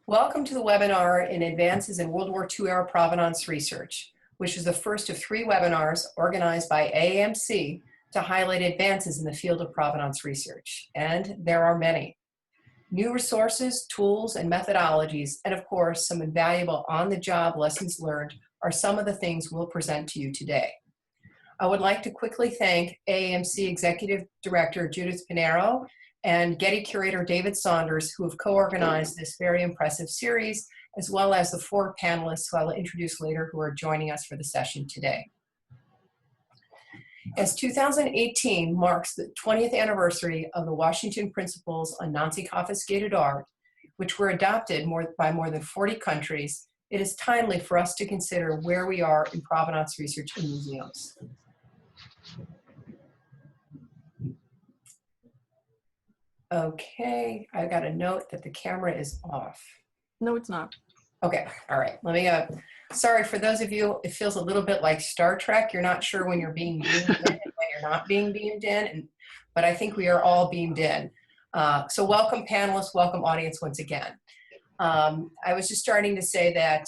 Welcome to the webinar in Advances in World War II-era Provenance Research, which is the first of 3 webinars organized by AAMC to highlight advances in the field of provenance research. And there are many. New resources, tools, and methodologies, and of course, some invaluable on-the-job lessons learned are some of the things we'll present to you today. I would like to quickly thank AAMC Executive Director Judith Pinero and Getty Curator David Saunders, who have co-organized this very impressive series, as well as the 4 panelists who I will introduce later who are joining us for the session today. As 2018 marks the 20th anniversary of the Washington Principles on Nazi-Confiscated Art, which were adopted by more than 40 countries, it is timely for us to consider where we are in provenance research in museums. Okay, I got a note that the camera is off. No, it's not. Okay, all right. Let me, sorry for those of you, it feels a little bit like Star Trek. You're not sure when you're being beamed in and when you're not being beamed in, but I think we are all beamed in. So welcome panelists, welcome audience once again. I was just starting to say that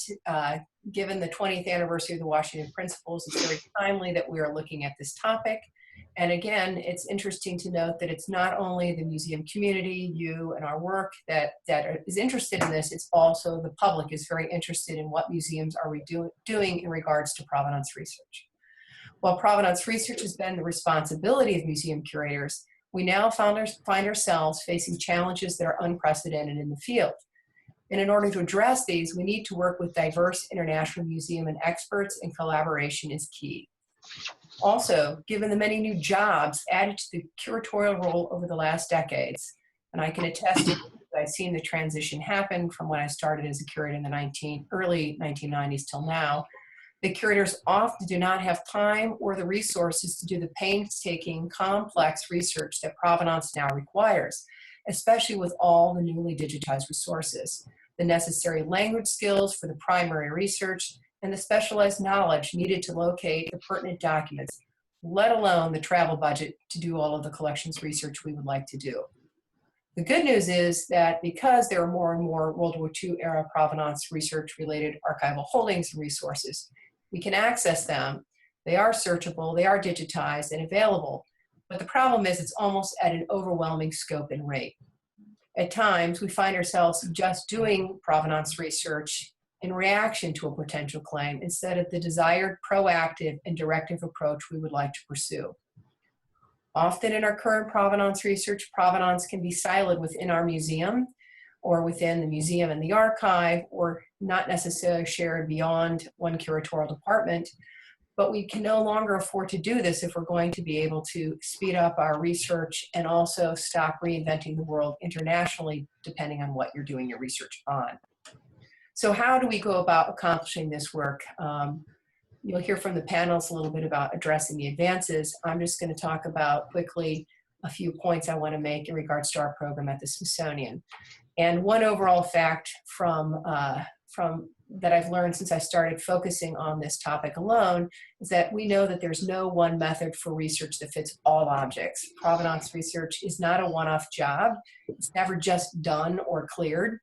given the 20th anniversary of the Washington Principles, it's very timely that we are looking at this topic. And again, it's interesting to note that it's not only the museum community, you and our work that is interested in this, it's also the public is very interested in what museums are we doing in regards to provenance research. While provenance research has been the responsibility of museum curators, we now find ourselves facing challenges that are unprecedented in the field. And in order to address these, we need to work with diverse international museum and experts, and collaboration is key. Also, given the many new jobs added to the curatorial role over the last decades, and I can attest to that I've seen the transition happen from when I started as a curator in the early 1990s till now, the curators often do not have time or the resources to do the painstaking, complex research that provenance now requires, especially with all the newly digitized resources, the necessary language skills for the primary research, and the specialized knowledge needed to locate the pertinent documents, let alone the travel budget to do all of the collections research we would like to do. The good news is that because there are more and more World War II-era provenance research-related archival holdings and resources, we can access them. They are searchable, they are digitized and available, but the problem is it's almost at an overwhelming scope and rate. At times, we find ourselves just doing provenance research in reaction to a potential claim instead of the desired proactive and directive approach we would like to pursue. Often in our current provenance research, provenance can be siloed within our museum or within the museum and the archive, or not necessarily shared beyond one curatorial department, but we can no longer afford to do this if we're going to be able to speed up our research and also stop reinventing the world internationally, depending on what you're doing your research on. So how do we go about accomplishing this work? You'll hear from the panels a little bit about addressing the advances. I'm just going to talk about quickly a few points I want to make in regards to our program at the Smithsonian. And one overall fact from that I've learned since I started focusing on this topic alone is that we know that there's no one method for research that fits all objects. Provenance research is not a one-off job. It's never just done or cleared.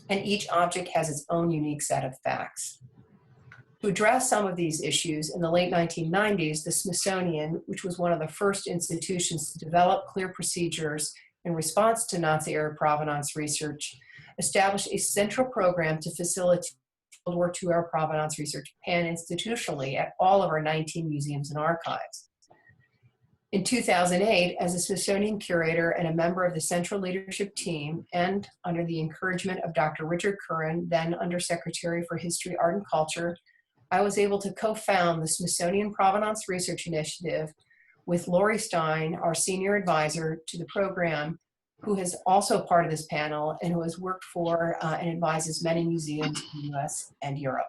And each object has its own unique set of facts. To address some of these issues, in the late 1990s, the Smithsonian, which was one of the first institutions to develop clear procedures in response to Nazi-era provenance research, established a central program to facilitate World War II-era provenance research pan-institutionally at all of our 19 museums and archives. In 2008, as a Smithsonian curator and a member of the central leadership team, and under the encouragement of Dr. Richard Curran, then Undersecretary for History, Art, and Culture, I was able to co-found the Smithsonian Provenance Research Initiative with Lori Stein, our senior advisor to the program, who is also part of this panel and who has worked for and advises many museums in the US and Europe.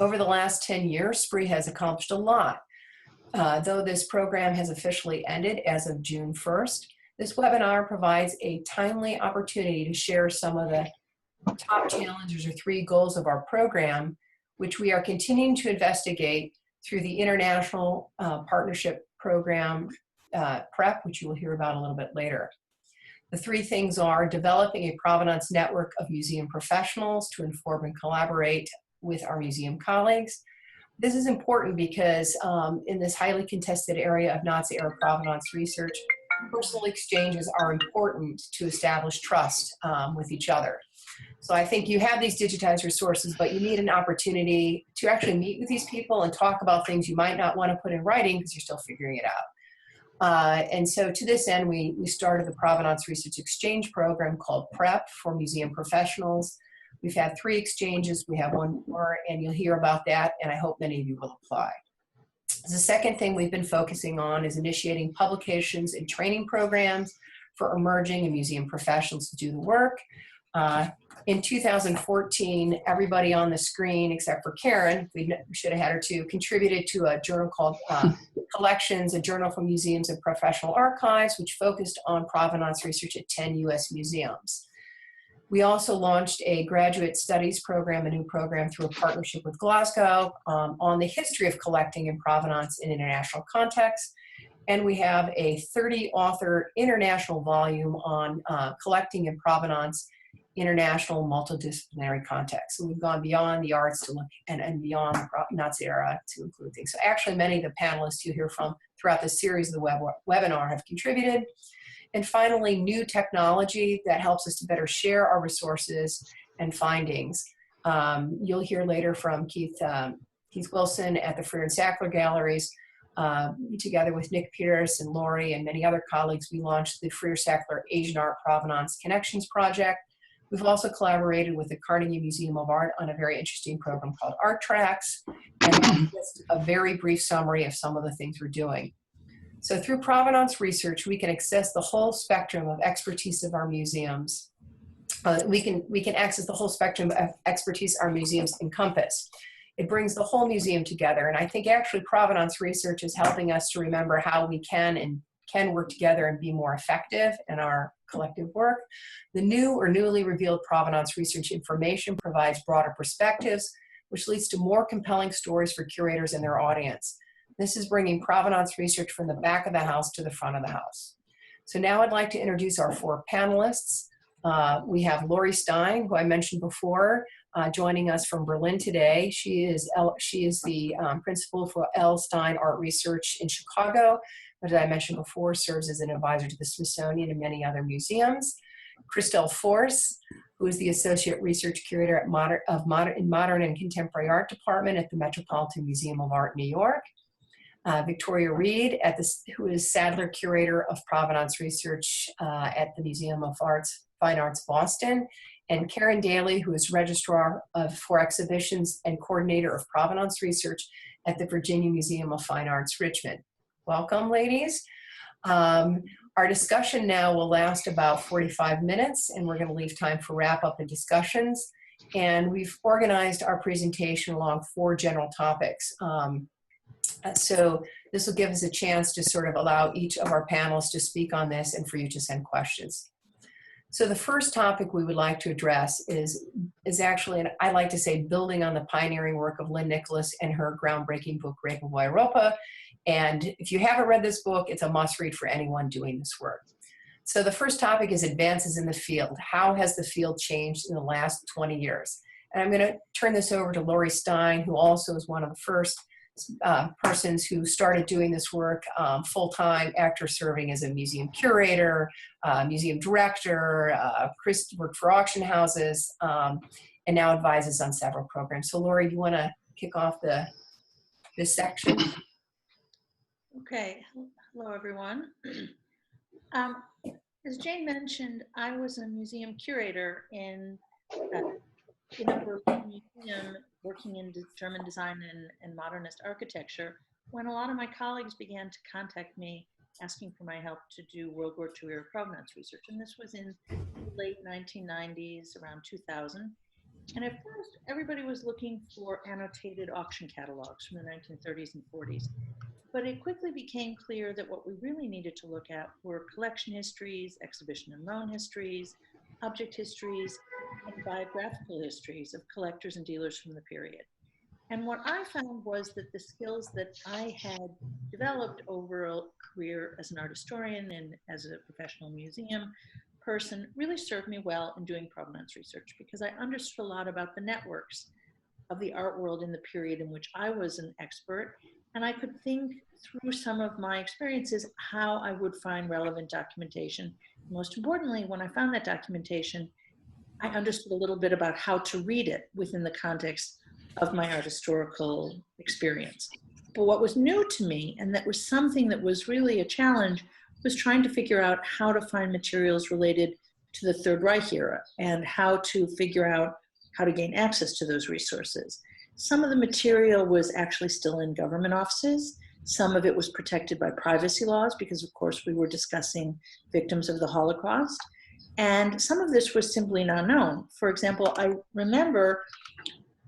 Over the last 10 years, SPRE has accomplished a lot. Though this program has officially ended as of June 1st, this webinar provides a timely opportunity to share some of the top challenges or 3 goals of our program, which we are continuing to investigate through the International Partnership Program PrEP, which you will hear about a little bit later. The three things are developing a provenance network of museum professionals to inform and collaborate with our museum colleagues. This is important because in this highly contested area of Nazi-era provenance research, personal exchanges are important to establish trust with each other. So I think you have these digitized resources, but you need an opportunity to actually meet with these people and talk about things you might not want to put in writing because you're still figuring it out. And so to this end, we started the Provenance Research Exchange Program called PREP for museum professionals. We've had 3 exchanges, we have 1 more, and you'll hear about that, and I hope many of you will apply. The second thing we've been focusing on is initiating publications and training programs for emerging and museum professionals to do the work. In 2014, everybody on the screen, except for Karen, we should have had her too, contributed to a journal called Collections, a journal for museums and professional archives, which focused on provenance research at 10 US museums. We also launched a graduate studies program, a new program through a partnership with Glasgow on the history of collecting and provenance in international context. And we have a 30-author international volume on collecting and provenance international multidisciplinary context. So we've gone beyond the arts to look and beyond the Nazi era to include things. So actually many of the panelists you hear from throughout the series of the webinar have contributed. And finally, new technology that helps us to better share our resources and findings. You'll hear later from Keith Wilson at the Freer and Sackler Galleries. Together with Nick Peters and Lori and many other colleagues, we launched the Freer Sackler Asian Art Provenance Connections Project. We've also collaborated with the Carnegie Museum of Art on a very interesting program called Art Tracks, and that's just a very brief summary of some of the things we're doing. So through provenance research, we can access the whole spectrum of expertise of our museums. We can access the whole spectrum of expertise our museums encompass. It brings the whole museum together, and I think actually provenance research is helping us to remember how we can work together and be more effective in our collective work. The new or newly revealed provenance research information provides broader perspectives, which leads to more compelling stories for curators and their audience. This is bringing provenance research from the back of the house to the front of the house. So now I'd like to introduce our 4 panelists. We have Lori Stein, who I mentioned before, joining us from Berlin today. She is the principal for L. Stein Art Research in Chicago. As I mentioned before, serves as an advisor to the Smithsonian and many other museums. Christelle Force, who is the Associate Research Curator at in Modern and Contemporary Art Department at the Metropolitan Museum of Art, New York. Victoria Reed, who is Sadler Curator of Provenance Research at the Museum of Fine Arts, Boston. And Karen Daly, who is Registrar for Exhibitions and Coordinator of Provenance Research at the Virginia Museum of Fine Arts, Richmond. Welcome, ladies. Our discussion now will last about 45 minutes, and we're going to leave time for wrap-up and discussions. And we've organized our presentation along 4 general topics. So this will give us a chance to sort of allow each of our panelists to speak on this and for you to send questions. So the first topic we would like to address is actually, and I like to say, building on the pioneering work of Lynn Nicholas and her groundbreaking book, WWII-era Europa. And if you haven't read this book, it's a must-read for anyone doing this work. So the first topic is advances in the field. How has the field changed in the last 20 years? And I'm going to turn this over to Lori Stein, who also is one of the first persons who started doing this work full-time after serving as a museum curator, museum director, worked for auction houses, and now advises on several programs. So Lori, do you want to kick off this section? Okay, hello everyone. As Jane mentioned, I was a museum curator in the Berlin Museum working in German design and modernist architecture when a lot of my colleagues began to contact me asking for my help to do World War II era provenance research. And this was in the late 1990s, around 2000. And at first, everybody was looking for annotated auction catalogs from the 1930s and 40s. But it quickly became clear that what we really needed to look at were collection histories, exhibition and loan histories, object histories, and biographical histories of collectors and dealers from the period. And what I found was that the skills that I had developed over a career as an art historian and as a professional museum person really served me well in doing provenance research, because I understood a lot about the networks of the art world in the period in which I was an expert. And I could think through some of my experiences how I would find relevant documentation. Most importantly, when I found that documentation, I understood a little bit about how to read it within the context of my art historical experience. But what was new to me, and that was something that was really a challenge, was trying to figure out how to find materials related to the Third Reich era and how to figure out how to gain access to those resources. Some of the material was actually still in government offices. Some of it was protected by privacy laws because, of course, we were discussing victims of the Holocaust. And some of this was simply not known. For example, I remember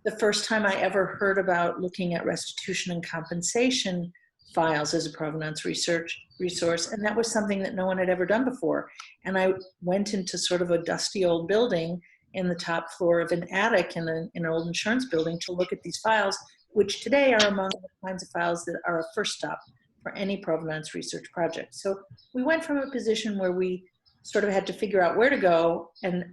the first time I ever heard about looking at restitution and compensation files as a provenance resource, and that was something that no one had ever done before. And I went into sort of a dusty old building in the top floor of an attic in an old insurance building to look at these files, which today are among the kinds of files that are a first stop for any provenance research project. So we went from a position where we sort of had to figure out where to go, and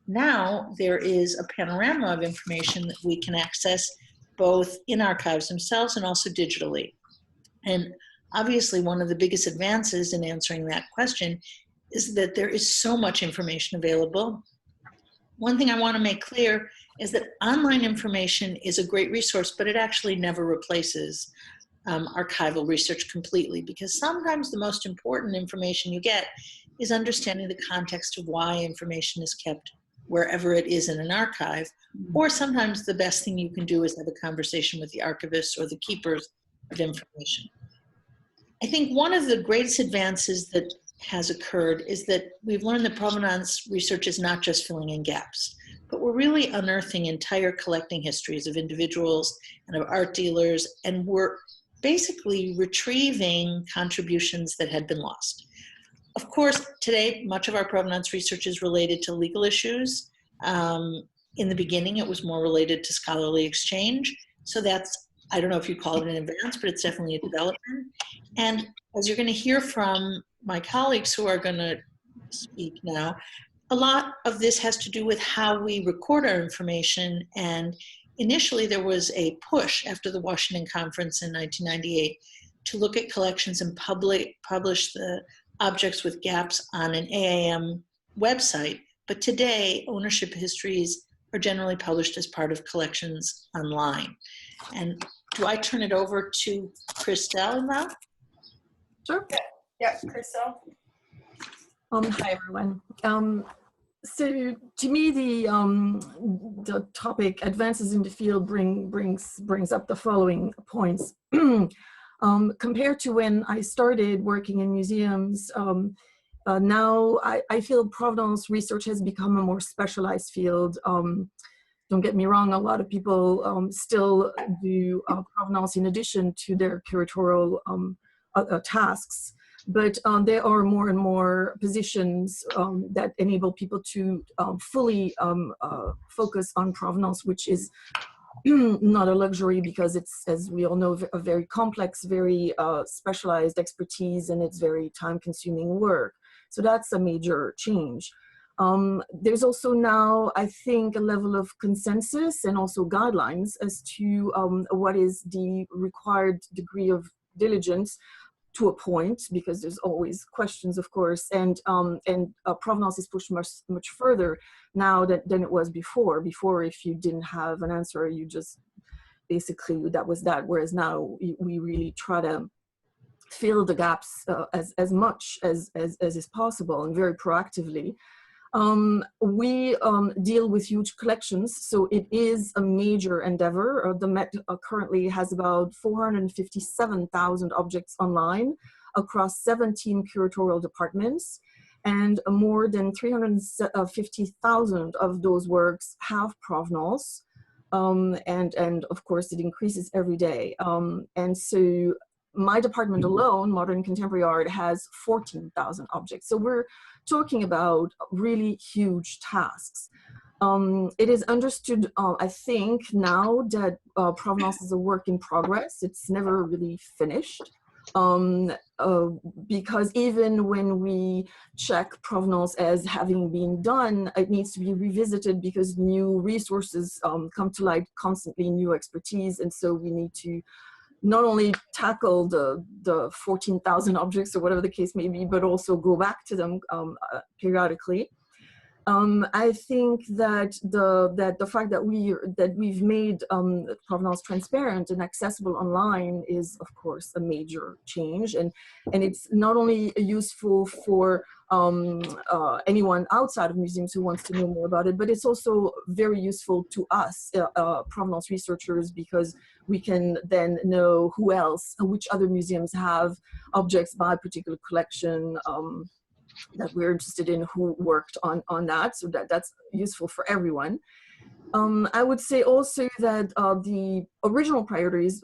now there is a panorama of information that we can access both in archives themselves and also digitally. And obviously one of the biggest advances in answering that question is that there is so much information available. One thing I want to make clear is that online information is a great resource, but it actually never replaces archival research completely, because sometimes the most important information you get is understanding the context of why information is kept wherever it is in an archive, or sometimes the best thing you can do is have a conversation with the archivists or the keepers of information. I think one of the greatest advances that has occurred is that we've learned that provenance research is not just filling in gaps, but we're really unearthing entire collecting histories of individuals and of art dealers, and we're basically retrieving contributions that had been lost. Of course, today, much of our provenance research is related to legal issues. In the beginning, it was more related to scholarly exchange. So that's, I don't know if you call it an advance, but it's definitely a development. And as you're going to hear from my colleagues who are going to speak now, a lot of this has to do with how we record our information. And initially, there was a push after the Washington Conference in 1998 to look at collections and publish the objects with gaps on an AAM website. But today, ownership histories are generally published as part of collections online. And do I turn it over to Christelle now? Sure. Yeah, Christelle. Hi, everyone. So to me, the topic advances in the field brings up the following points. Compared to when I started working in museums, now I feel provenance research has become a more specialized field. Don't get me wrong, a lot of people still do provenance in addition to their curatorial tasks, but there are more and more positions that enable people to fully focus on provenance, which is not a luxury, because it's, as we all know, a very complex, very specialized expertise, and it's very time-consuming work. So that's a major change. There's also now, I think, a level of consensus and also guidelines as to what is the required degree of diligence to a point, because there's always questions, of course, and provenance is pushed much further now than it was before. Before, if you didn't have an answer, you just basically, that was that. Whereas now we really try to fill the gaps as much as is possible, and very proactively. We deal with huge collections, so it is a major endeavor. The Met currently has about 457,000 objects online across 17 curatorial departments, and more than 350,000 of those works have provenance, and of course it increases every day. And so my department alone, Modern Contemporary Art, has 14,000 objects. So we're talking about really huge tasks. It is understood, I think, now that provenance is a work in progress. It's never really finished. because even when we check provenance as having been done, it needs to be revisited because new resources come to light constantly, new expertise, and so we need to not only tackle the 14,000 objects or whatever the case may be, but also go back to them periodically. I think that the fact that we've made provenance transparent and accessible online is, of course, a major change, and it's not only useful for anyone outside of museums who wants to know more about it, but it's also very useful to us provenance researchers, because we can then know which other museums have objects by a particular collection that we're interested in, who worked on that, so that's useful for everyone. I would say also that the original priorities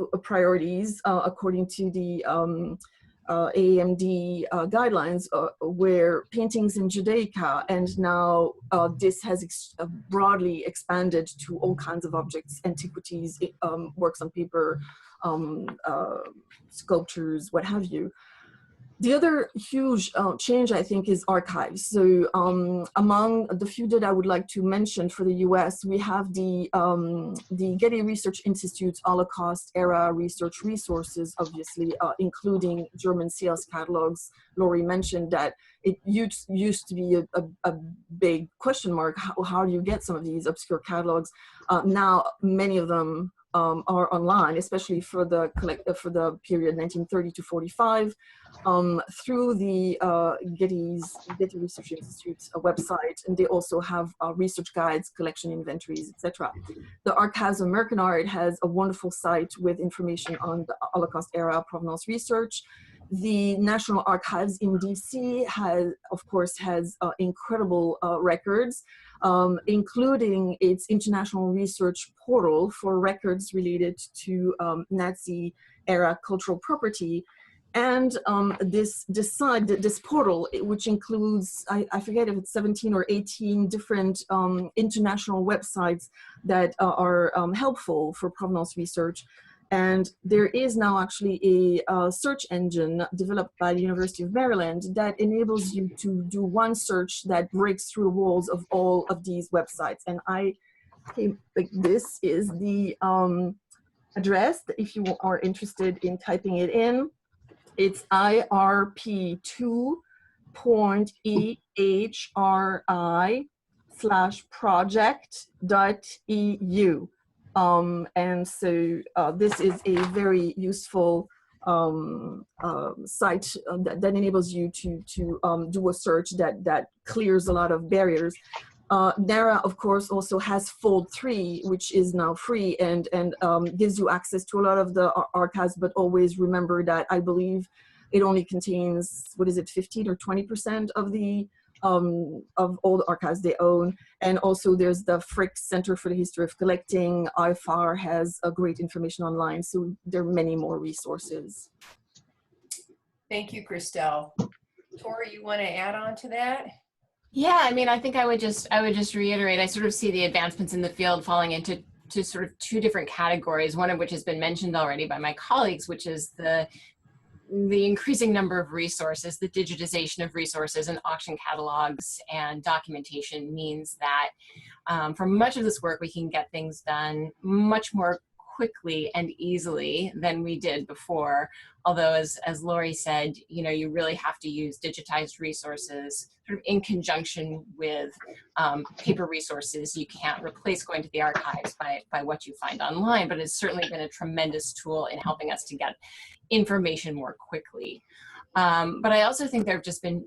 according to the AAMD guidelines were paintings in Judaica, and now this has broadly expanded to all kinds of objects, antiquities, works on paper, sculptures, what have you. The other huge change, I think, is archives. So among the few that I would like to mention for the US, we have the Getty Research Institute's Holocaust-era research resources, obviously, including German sales catalogs. Laurie mentioned that it used to be a big question mark. How do you get some of these obscure catalogs? Now, many of them are online, especially for the period 1930 to 45, through the Getty Research Institute's website, and they also have research guides, collection inventories, etc. The Archives of American Art has a wonderful site with information on the Holocaust-era provenance research. The National Archives in DC has incredible records, including its international research portal for records related to Nazi-era cultural property. And this portal, which includes, I forget if it's 17 or 18 different international websites that are helpful for provenance research. And there is now actually a search engine developed by the University of Maryland that enables you to do one search that breaks through the walls of all of these websites. And this is the address, if you are interested in typing it in. It's irp2.ehri/project.eu. And so this is a very useful site that enables you to do a search that clears a lot of barriers. NARA, of course, also has Fold 3, which is now free and gives you access to a lot of the archives, but always remember that I believe it only contains, 15 or 20% of the of all the archives they own. And also there's the Frick Center for the History of Collecting. IFAR has a great information online, so there are many more resources. Thank you, Christelle. Tori, you want to add on to that? Yeah, I mean, I think I would just reiterate, I sort of see the advancements in the field falling into sort of two different categories, one of which has been mentioned already by my colleagues, which is the increasing number of resources. The digitization of resources and auction catalogs and documentation means that for much of this work, we can get things done much more quickly and easily than we did before. Although, as Laurie said, you really have to use digitized resources sort of in conjunction with paper resources. You can't replace going to the archives by what you find online, but it's certainly been a tremendous tool in helping us to get information more quickly. But I also think there's just been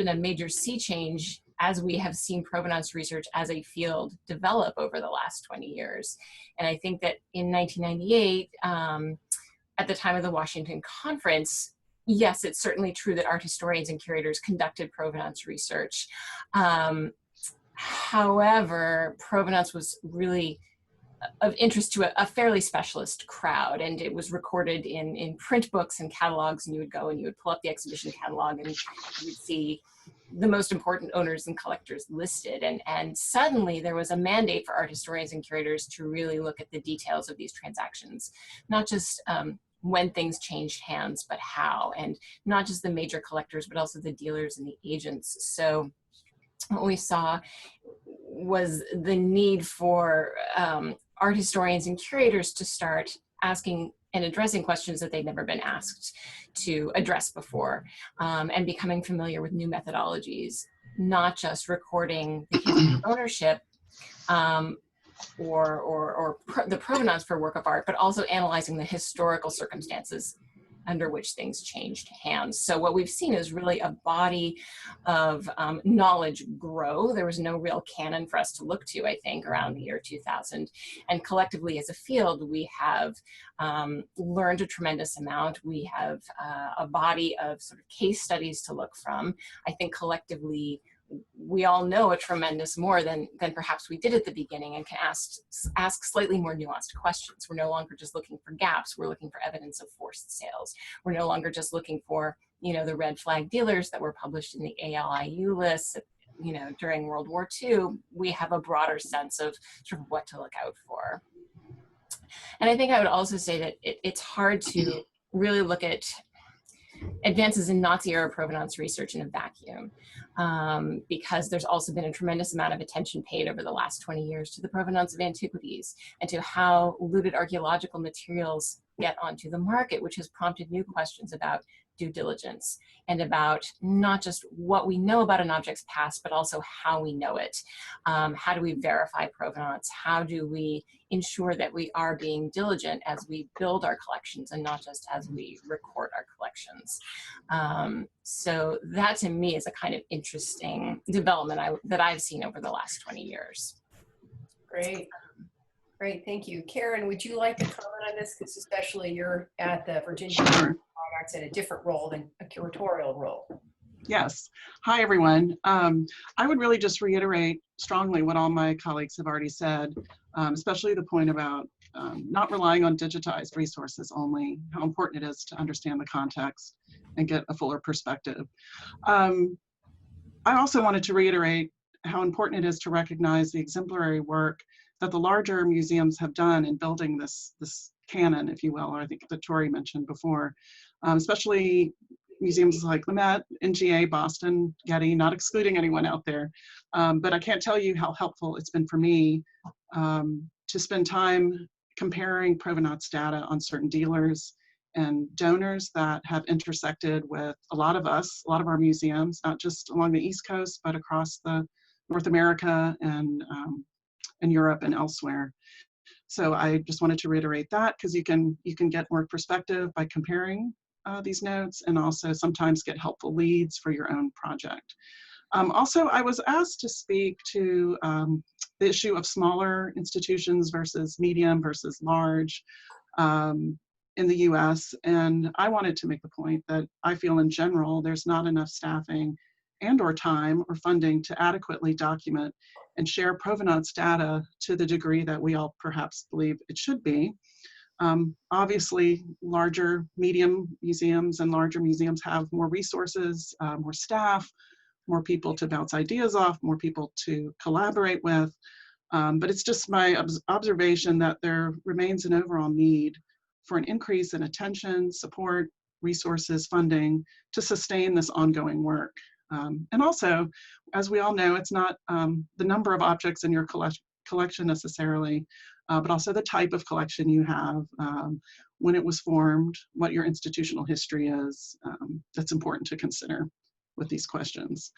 a major sea change as we have seen provenance research as a field develop over the last 20 years. And I think that in 1998, at the time of the Washington Conference, yes, it's certainly true that art historians and curators conducted provenance research. However, provenance was really of interest to a fairly specialist crowd, and it was recorded in print books and catalogs, and you would go and you would pull up the exhibition catalog and you would see the most important owners and collectors listed. And suddenly there was a mandate for art historians and curators to really look at the details of these transactions, not just when things changed hands, but how, and not just the major collectors, but also the dealers and the agents. So what we saw was the need for art historians and curators to start asking and addressing questions that they'd never been asked to address before, and becoming familiar with new methodologies, not just recording the history of ownership or the provenance for work of art, but also analyzing the historical circumstances under which things changed hands. So what we've seen is really a body of knowledge grow. There was no real canon for us to look to, I think, around the year 2000. And collectively as a field, we have learned a tremendous amount. We have a body of sort of case studies to look from. I think collectively, we all know a tremendous more than perhaps we did at the beginning, and can ask slightly more nuanced questions. We're no longer just looking for gaps. We're looking for evidence of forced sales. We're no longer just looking for, you know, the red flag dealers that were published in the ALIU lists, you know, during World War II. We have a broader sense of sort of what to look out for. And I think I would also say that it's hard to really look at advances in Nazi-era provenance research in a vacuum, because there's also been a tremendous amount of attention paid over the last 20 years to the provenance of antiquities and to how looted archaeological materials get onto the market, which has prompted new questions about due diligence and about not just what we know about an object's past, but also how we know it. How do we verify provenance? How do we ensure that we are being diligent as we build our collections and not just as we record our collections? So that to me is a kind of interesting development that I've seen over the last 20 years. Great. Great, thank you. Karen, would you like to comment on this? Because especially you're at the Virginia Arts in a different role than a curatorial role. Yes. Hi, everyone. I would really just reiterate strongly what all my colleagues have already said, especially the point about not relying on digitized resources only, how important it is to understand the context and get a fuller perspective. I also wanted to reiterate how important it is to recognize the exemplary work that the larger museums have done in building this canon, if you will, or I think that Tori mentioned before, especially museums like the Met, NGA, Boston, Getty, not excluding anyone out there. But I can't tell you how helpful it's been for me to spend time comparing provenance data on certain dealers and donors that have intersected with a lot of us, a lot of our museums, not just along the East Coast, but across the North America and Europe and elsewhere. So I just wanted to reiterate that, because you can get more perspective by comparing these notes, and also sometimes get helpful leads for your own project. Also, I was asked to speak to the issue of smaller institutions versus medium versus large in the US, and I wanted to make the point that I feel in general there's not enough staffing and/or time or funding to adequately document and share provenance data to the degree that we all perhaps believe it should be. Obviously, larger, medium museums and larger museums have more resources, more staff, more people to bounce ideas off, more people to collaborate with. But it's just my observation that there remains an overall need for an increase in attention, support, resources, funding to sustain this ongoing work. And also, as we all know, it's not the number of objects in your collection necessarily, but also the type of collection you have, when it was formed, what your institutional history is. That's important to consider with these questions.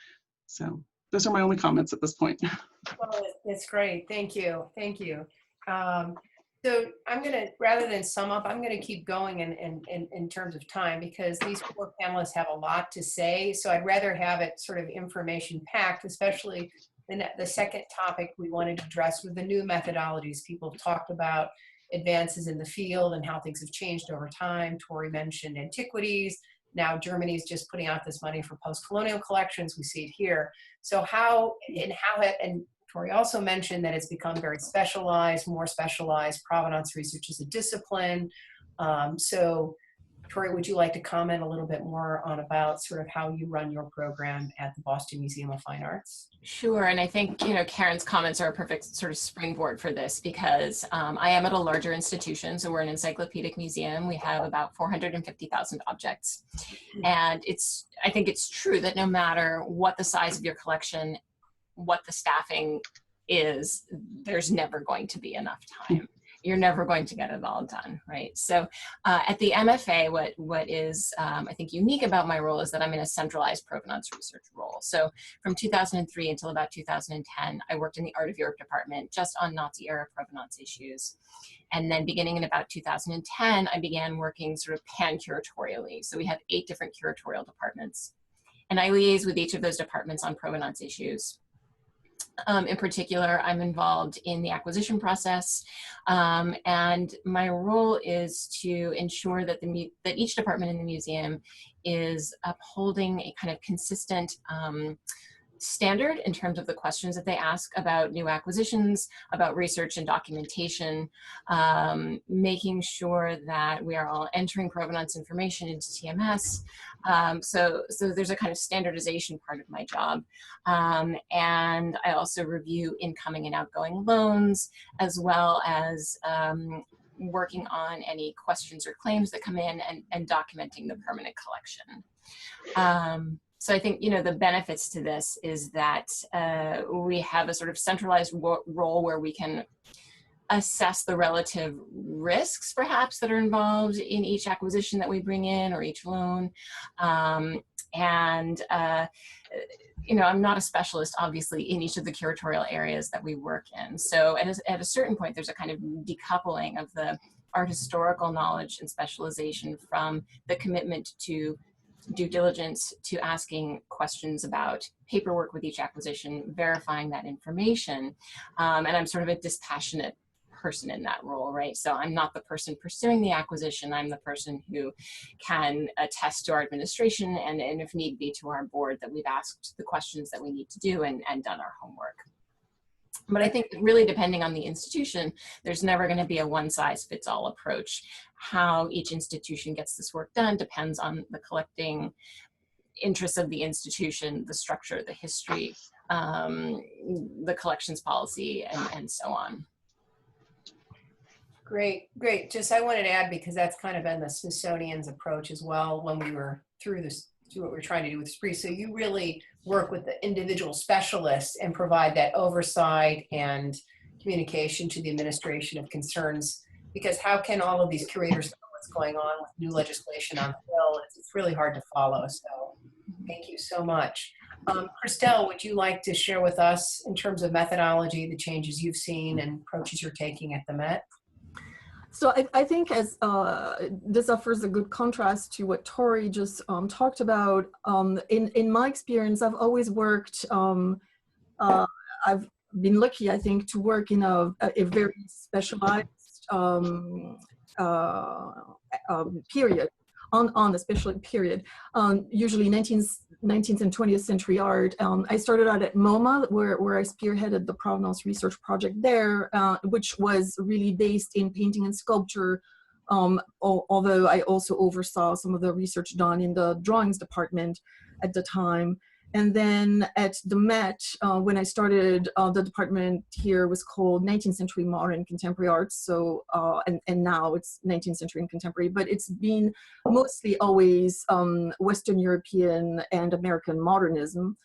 So those are my only comments at this point. Well, it's great. Thank you. Thank you. So I'm going to, rather than sum up, I'm going to keep going in terms of time, because these four panelists have a lot to say. So I'd rather have it sort of information packed, especially the second topic we wanted to address with the new methodologies. People have talked about advances in the field and how things have changed over time. Tori mentioned antiquities. Now Germany's just putting out this money for post-colonial collections. We see it here. So and Tori also mentioned that it's become very specialized, more specialized. Provenance research is a discipline. So Tori, would you like to comment a little bit more on about sort of how you run your program at the Boston Museum of Fine Arts? Sure, and I think, you know, Karen's comments are a perfect sort of springboard for this because I am at a larger institution, so we're an encyclopedic museum. We have about 450,000 objects, and I think it's true that no matter what the size of your collection, what the staffing is, there's never going to be enough time. You're never going to get it all done, right? So at the MFA, what is, I think, unique about my role is that I'm in a centralized provenance research role. So from 2003 until about 2010, I worked in the Art of Europe department just on Nazi-era provenance issues. And then beginning in about 2010, I began working sort of pan-curatorially. So we have 8 different curatorial departments. And I liaise with each of those departments on provenance issues. In particular, I'm involved in the acquisition process, and my role is to ensure that that each department in the museum is upholding a kind of consistent standard in terms of the questions that they ask about new acquisitions, about research and documentation, making sure that we are all entering provenance information into TMS. So there's a kind of standardization part of my job. And I also review incoming and outgoing loans, as well as working on any questions or claims that come in and documenting the permanent collection. So I think, you know, the benefits to this is that we have a sort of centralized role where we can assess the relative risks, perhaps, that are involved in each acquisition that we bring in or each loan. You know, I'm not a specialist, obviously, in each of the curatorial areas that we work in. So at a certain point, there's a kind of decoupling of the art historical knowledge and specialization from the commitment to due diligence, to asking questions about paperwork with each acquisition, verifying that information. And I'm sort of a dispassionate person in that role, right? So I'm not the person pursuing the acquisition. I'm the person who can attest to our administration and if need be, to our board that we've asked the questions that we need to do and done our homework. But I think really depending on the institution, there's never going to be a one-size-fits-all approach. How each institution gets this work done depends on the collecting interests of the institution, the structure, the history, the collections policy, and so on. Great, great. Just I wanted to add, because that's kind of been the Smithsonian's approach as well when we were through this, through what we're trying to do with SPRI. So you really work with the individual specialists and provide that oversight and communication to the administration of concerns, because how can all of these curators know what's going on with new legislation on the Hill? It's really hard to follow. So thank you so much. Christelle, would you like to share with us in terms of methodology, the changes you've seen and approaches you're taking at the Met? So I think as this offers a good contrast to what Tori just talked about. In my experience, I've always worked, I've been lucky, I think, to work in a very specialized period, on a special period, usually 19th and 20th century art. I started out at MoMA, where I spearheaded the Provenance Research project there, which was really based in painting and sculpture, although I also oversaw some of the research done in the drawings department at the time. And then at the Met, when I started, the department here was called 19th Century Modern Contemporary Arts. So, and now it's 19th Century and Contemporary, but it's been mostly always Western European and American modernism.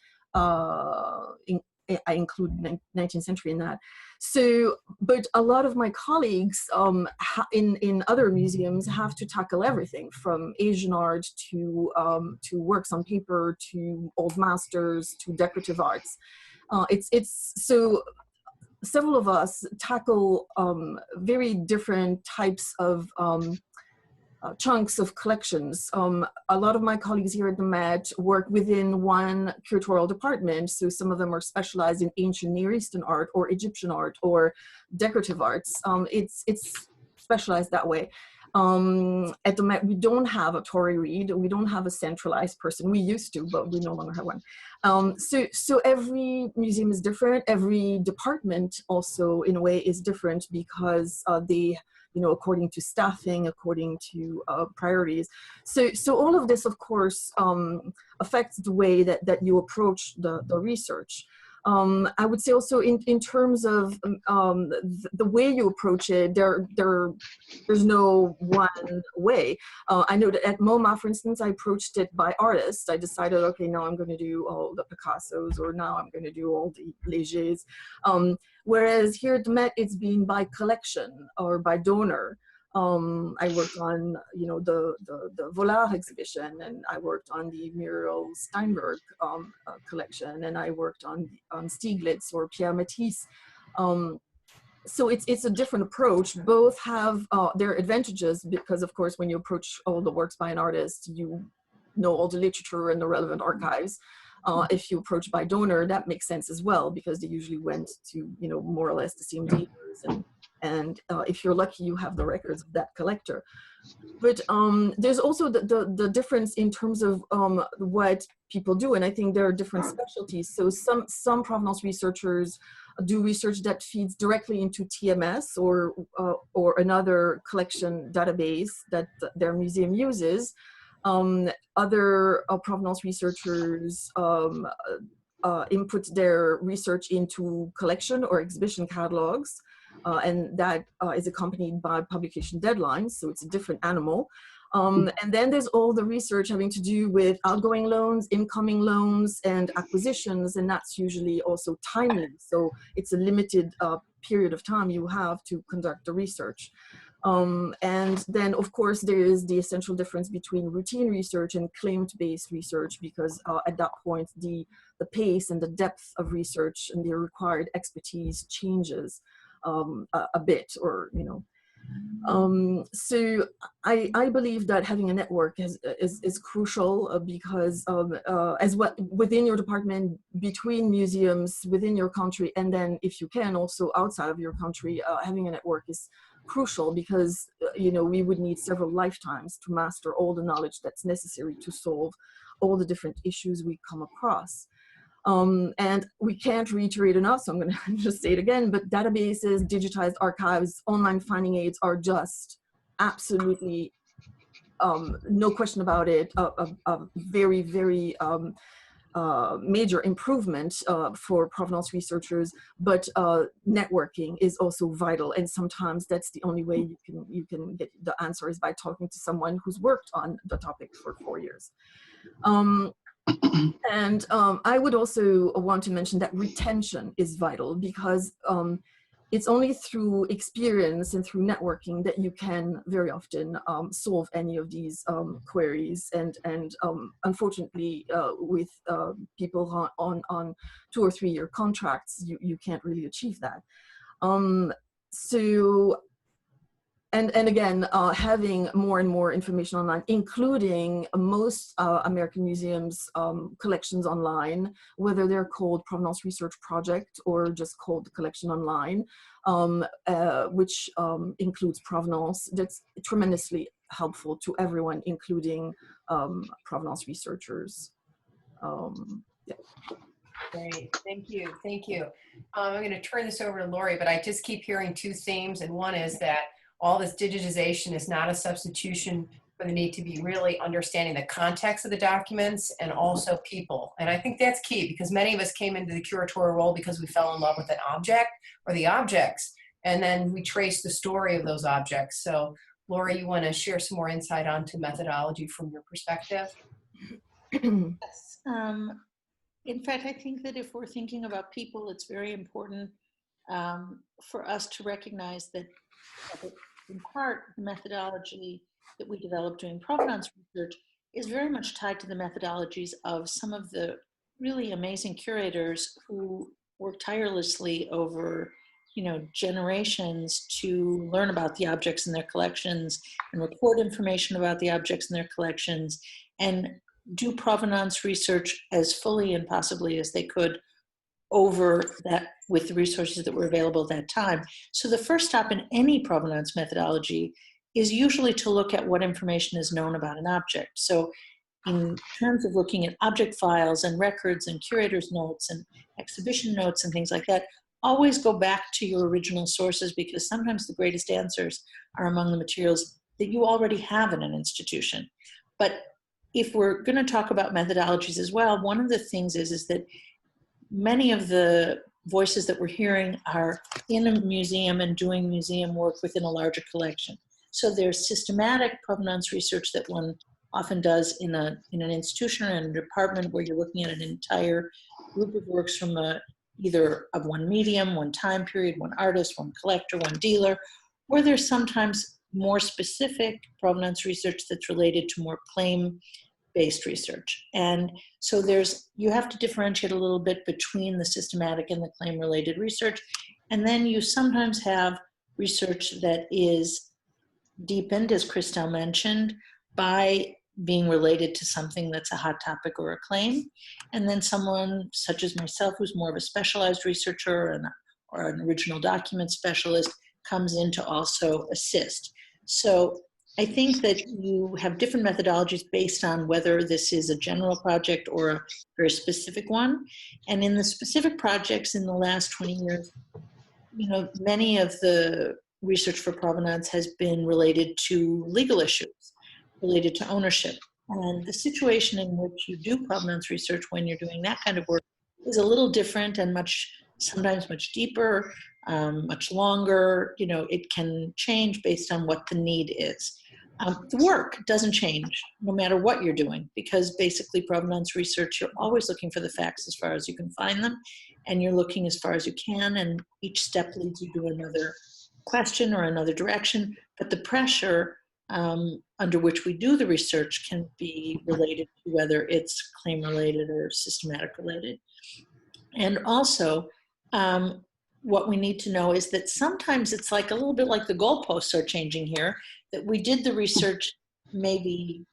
I include 19th century in that. So, but a lot of my colleagues in other museums have to tackle everything from Asian art to works on paper, to old masters, to decorative arts. It's so several of us tackle very different types of chunks of collections. A lot of my colleagues here at the Met work within one curatorial department. So some of them are specialized in ancient Near Eastern art or Egyptian art or decorative arts. It's specialized that way. At the Met, we don't have a Tory read. We don't have a centralized person. We used to, but we no longer have one. So every museum is different. Every department also, in a way, is different because they, according to staffing, according to priorities. So all of this, of course, affects the way that you approach the research. I would say also in terms of the way you approach it, there's no one way. I know that at MoMA, for instance, I approached it by artists. I decided, okay, now I'm going to do all the Picassos, or now I'm going to do all the Légers. Whereas here at the Met, it's been by collection or by donor. I worked on, the Vollard exhibition, and I worked on the Muriel Steinberg collection, and I worked on Stieglitz or Pierre Matisse. So it's a different approach. Both have their advantages because, of course, when you approach all the works by an artist, you know all the literature and the relevant archives. If you approach by donor, that makes sense as well because they usually went to, more or less the same dealers, and if you're lucky, you have the records of that collector. But there's also the difference in terms of what people do, and I think there are different specialties. So some provenance researchers do research that feeds directly into TMS or another collection database that their museum uses. Other provenance researchers input their research into collection or exhibition catalogs, and that is accompanied by publication deadlines, so it's a different animal. And then there's all the research having to do with outgoing loans, incoming loans, and acquisitions, and that's usually also timely. So it's a limited period of time you have to conduct the research. And then, of course, there is the essential difference between routine research and claimed-based research, because at that point, the pace and the depth of research and the required expertise changes a bit, or, so I believe that having a network is crucial because as well within your department, between museums, within your country, and then if you can also outside of your country, having a network is crucial because we would need several lifetimes to master all the knowledge that's necessary to solve all the different issues we come across. And we can't reiterate enough, so I'm going to just say it again, but databases, digitized archives, online finding aids are just absolutely, no question about it, a very, very major improvement for provenance researchers, but networking is also vital, and sometimes that's the only way you can get the answer is by talking to someone who's worked on the topic for 4 years. And I would also want to mention that retention is vital because it's only through experience and through networking that you can very often solve any of these queries. And unfortunately, with people on 2 or 3 year contracts, you can't really achieve that. And again, having more and more information online, including most American museums' collections online, whether they're called Provenance Research Project or just called Collection Online, which includes provenance, that's tremendously helpful to everyone, including provenance researchers. Yeah. Great, thank you, thank you. I'm going to turn this over to Lori, but I just keep hearing 2 themes, and one is that all this digitization is not a substitution for the need to be really understanding the context of the documents and also people. And I think that's key because many of us came into the curatorial role because we fell in love with an object or the objects, and then we trace the story of those objects. So Lori, you want to share some more insight onto methodology from your perspective? Yes. In fact, I think that if we're thinking about people, it's very important for us to recognize that in part, the methodology that we developed doing provenance research is very much tied to the methodologies of some of the really amazing curators who work tirelessly over, generations to learn about the objects in their collections and record information about the objects in their collections and do provenance research as fully and possibly as they could over that with the resources that were available at that time. So the first stop in any provenance methodology is usually to look at what information is known about an object. So in terms of looking at object files and records and curators notes and exhibition notes and things like that, always go back to your original sources, because sometimes the greatest answers are among the materials that you already have in an institution. But if we're going to talk about methodologies as well, one of the things is that many of the voices that we're hearing are in a museum and doing museum work within a larger collection. So there's systematic provenance research that one often does in an institution or in a department, where you're looking at an entire group of works from either of one medium, one time period, one artist, one collector, one dealer, or there's sometimes more specific provenance research that's related to more claim-based research. And so you have to differentiate a little bit between the systematic and the claim-related research. And then you sometimes have research that is deepened, as Christelle mentioned, by being related to something that's a hot topic or a claim. And then someone such as myself, who's more of a specialized researcher or an original document specialist, comes in to also assist. So I think that you have different methodologies based on whether this is a general project or a very specific one. And in the specific projects in the last 20 years, many of the research for provenance has been related to legal issues, related to ownership. And the situation in which you do provenance research when you're doing that kind of work is a little different and sometimes much deeper, much longer. It can change based on what the need is. The work doesn't change no matter what you're doing, because basically provenance research, you're always looking for the facts as far as you can find them, and you're looking as far as you can, and each step leads you to another question or another direction. But the pressure under which we do the research can be related to whether it's claim related or systematic related. And also, what we need to know is that sometimes it's like a little bit like the goalposts are changing here, that we did the research maybe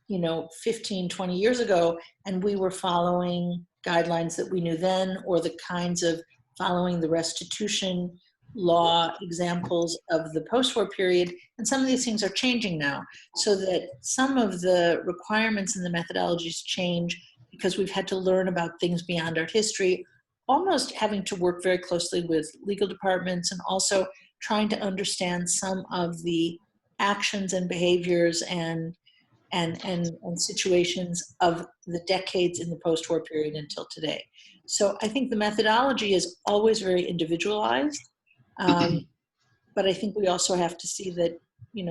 15, 20 years ago, and we were following guidelines that we knew then, or the kinds of following the restitution law examples of the post-war period. And some of these things are changing now, so that some of the requirements and the methodologies change because we've had to learn about things beyond art history, almost having to work very closely with legal departments, and also trying to understand some of the actions and behaviors and situations of the decades in the post-war period until today. So I think the methodology is always very individualized. But I think we also have to see that,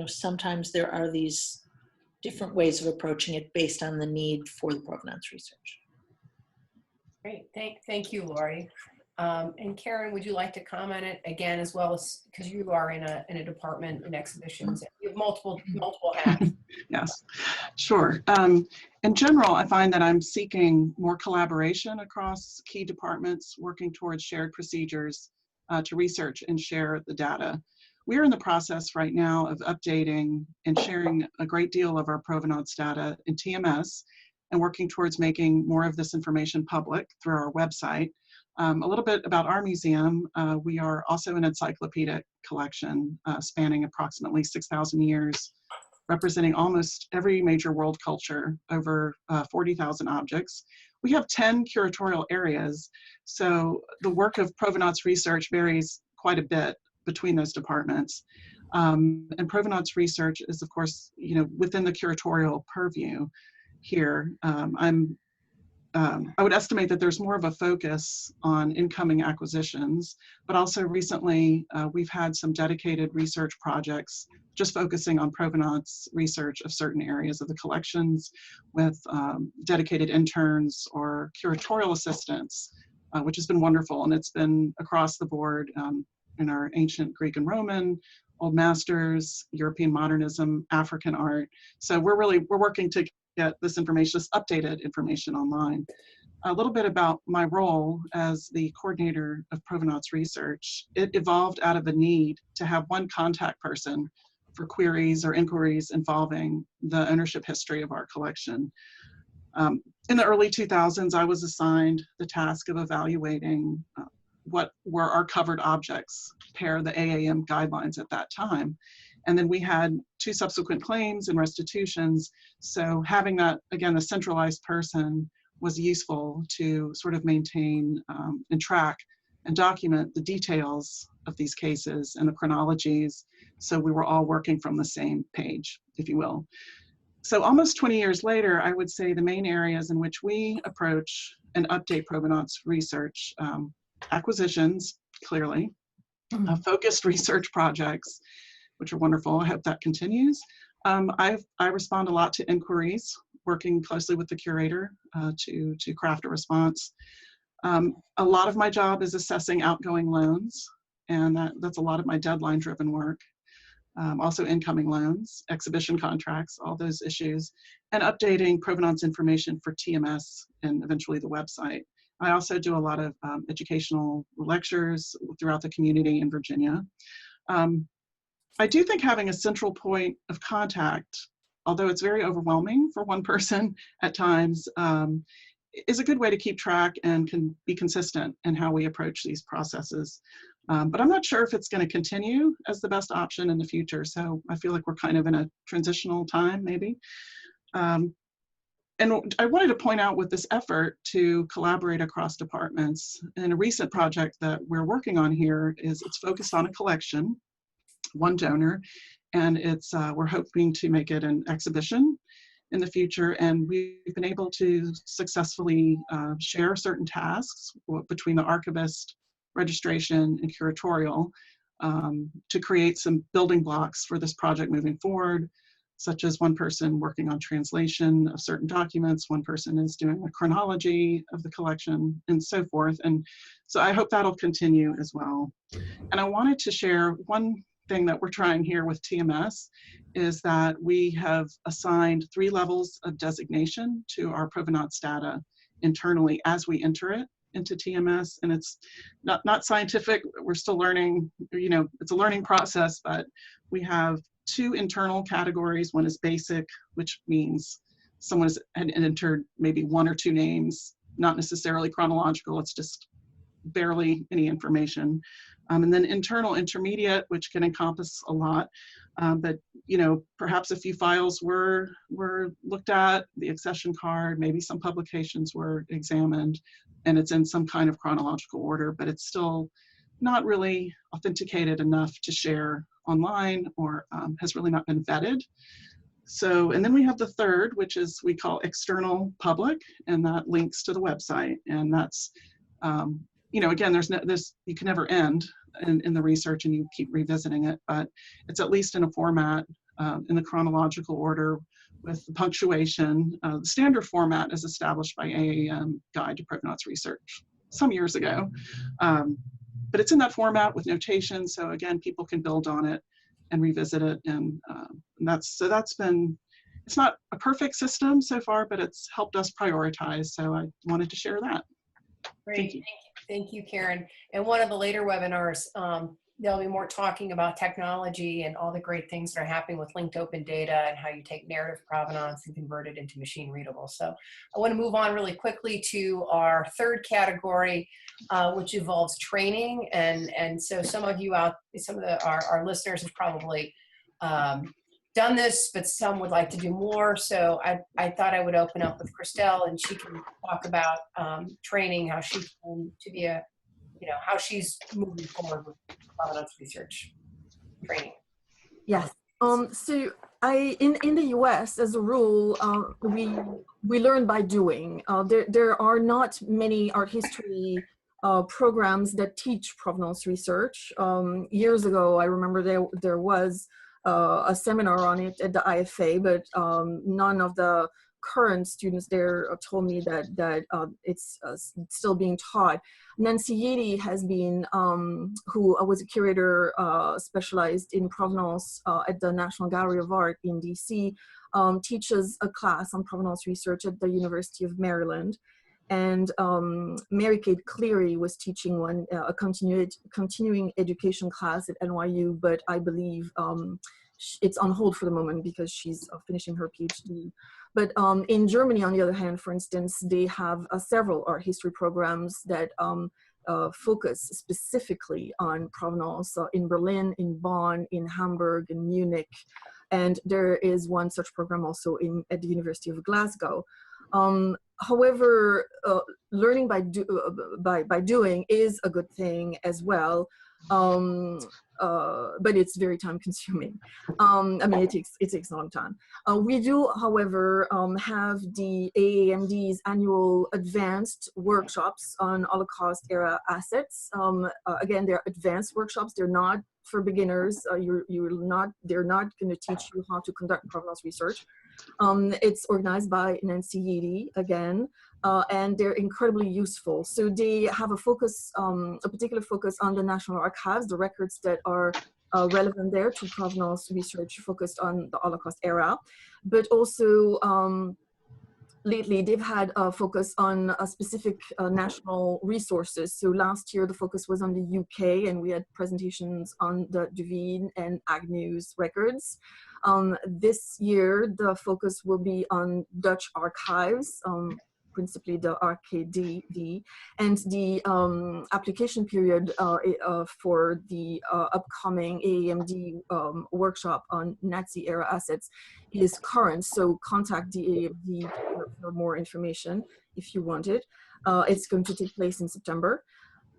sometimes there are these different ways of approaching it based on the need for the provenance research. Great, thank you, Lori. And Karen, would you like to comment it again, as well as, because you are in a department in exhibitions, you have multiple hats. Yes, sure. In general, I find that I'm seeking more collaboration across key departments, working towards shared procedures to research and share the data. We're in the process right now of updating and sharing a great deal of our provenance data in TMS, and working towards making more of this information public through our website. A little bit about our museum. We are also an encyclopedic collection spanning approximately 6,000 years, representing almost every major world culture, over 40,000 objects. We have 10 curatorial areas, so the work of provenance research varies quite a bit between those departments. And provenance research is, of course, within the curatorial purview here. I would estimate that there's more of a focus on incoming acquisitions, but also recently we've had some dedicated research projects just focusing on provenance research of certain areas of the collections, with dedicated interns or curatorial assistants, which has been wonderful. And it's been across the board in our ancient Greek and Roman, Old Masters, European modernism, African art. So we're working to get this information, this updated information online. A little bit about my role as the coordinator of provenance research. It evolved out of a need to have one contact person for queries or inquiries involving the ownership history of our collection. In the early 2000s, I was assigned the task of evaluating what were our covered objects per the AAM guidelines at that time. And then we had 2 subsequent claims and restitutions. So having that, again, a centralized person was useful to sort of maintain and track and document the details of these cases and the chronologies. So we were all working from the same page, if you will. So almost 20 years later, I would say the main areas in which we approach and update provenance research, acquisitions, clearly, focused research projects, which are wonderful. I hope that continues. I respond a lot to inquiries, working closely with the curator to craft a response. A lot of my job is assessing outgoing loans, and that's a lot of my deadline-driven work. Also incoming loans, exhibition contracts, all those issues, and updating provenance information for TMS and eventually the website. I also do a lot of educational lectures throughout the community in Virginia. I do think having a central point of contact, although it's very overwhelming for one person at times, is a good way to keep track and can be consistent in how we approach these processes. But I'm not sure if it's going to continue as the best option in the future. So I feel like we're kind of in a transitional time, maybe. And I wanted to point out with this effort to collaborate across departments, and a recent project that we're working on here is it's focused on a collection, one donor, and it's we're hoping to make it an exhibition in the future, and we've been able to successfully share certain tasks between the archivist, registration, and curatorial to create some building blocks for this project moving forward, such as one person working on translation of certain documents, one person is doing a chronology of the collection, and so forth. And so I hope that'll continue as well. And I wanted to share one thing that we're trying here with TMS is that we have assigned 3 levels of designation to our provenance data internally as we enter it into TMS. And it's not scientific, we're still learning, you know, it's a learning process, but we have 2 internal categories. One is basic, which means someone has entered maybe 1 or 2 names, not necessarily chronological, it's just barely any information. And then internal intermediate, which can encompass a lot, but you know, perhaps a few files were looked at, the accession card, maybe some publications were examined, and it's in some kind of chronological order, but it's still not really authenticated enough to share online, or has really not been vetted. So, and then we have the third, which is we call external public, and that links to the website, and that's you know, again, you can never end in the research, and you keep revisiting it, but it's at least in a format in the chronological order with the punctuation. The standard format is established by AAM Guide to Provenance Research some years ago, but it's in that format with notation. So again, people can build on it and revisit it, and that's been. It's not a perfect system so far, but it's helped us prioritize. So I wanted to share that. Great, thank you, Karen. And one of the later webinars, there'll be more talking about technology and all the great things that are happening with linked open data and how you take narrative provenance and convert it into machine readable. So I want to move on really quickly to our third category, which involves training. And so some of you our listeners have probably done this, but some would like to do more. So I thought I would open up with Christelle, and she can talk about training, how she can be a, you know, how she's moving forward with provenance research training. Yes. So in the US, as a rule, we learn by doing. There are not many art history programs that teach provenance research. Years ago, I remember there was a seminar on it at the IFA, but none of the current students there told me that it's still being taught. Nancy Yeaty has been, who was a curator specialized in provenance at the National Gallery of Art in DC, teaches a class on provenance research at the University of Maryland. And Mary Kate Cleary was teaching a continuing education class at NYU, but I believe it's on hold for the moment because she's finishing her PhD. But in Germany, on the other hand, for instance, they have several art history programs that focus specifically on provenance in Berlin, in Bonn, in Hamburg, in Munich, and there is one such program also at the University of Glasgow. However, learning by doing is a good thing as well, but it's very time consuming. I mean, it takes a long time. We do, however, have the AAMD's annual advanced workshops on Holocaust era assets. Again, they're advanced workshops. They're not for beginners. They're not going to teach you how to conduct provenance research. It's organized by Nancy Yeedy again, and they're incredibly useful. So they have a focus, a particular focus on the National Archives, the records that are relevant there to provenance research focused on the Holocaust era, but also lately they've had a focus on a specific national resources. So last year the focus was on the UK, and we had presentations on the Duveen and Agnew's records. This year the focus will be on Dutch archives, principally the RKDV, and the application period for the upcoming AAMD workshop on Nazi era assets is current, so contact the AAMD for more information if you want it. It's going to take place in September.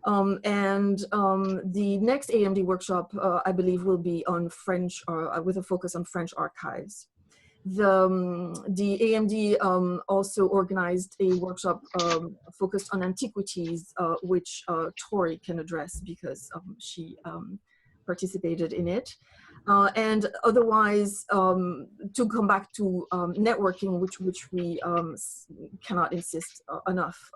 The next AAMD workshop, I believe, will be on French, with a focus on French archives. The AAMD also organized a workshop focused on antiquities, which Tori can address because she participated in it. And otherwise, to come back to networking, which we cannot insist enough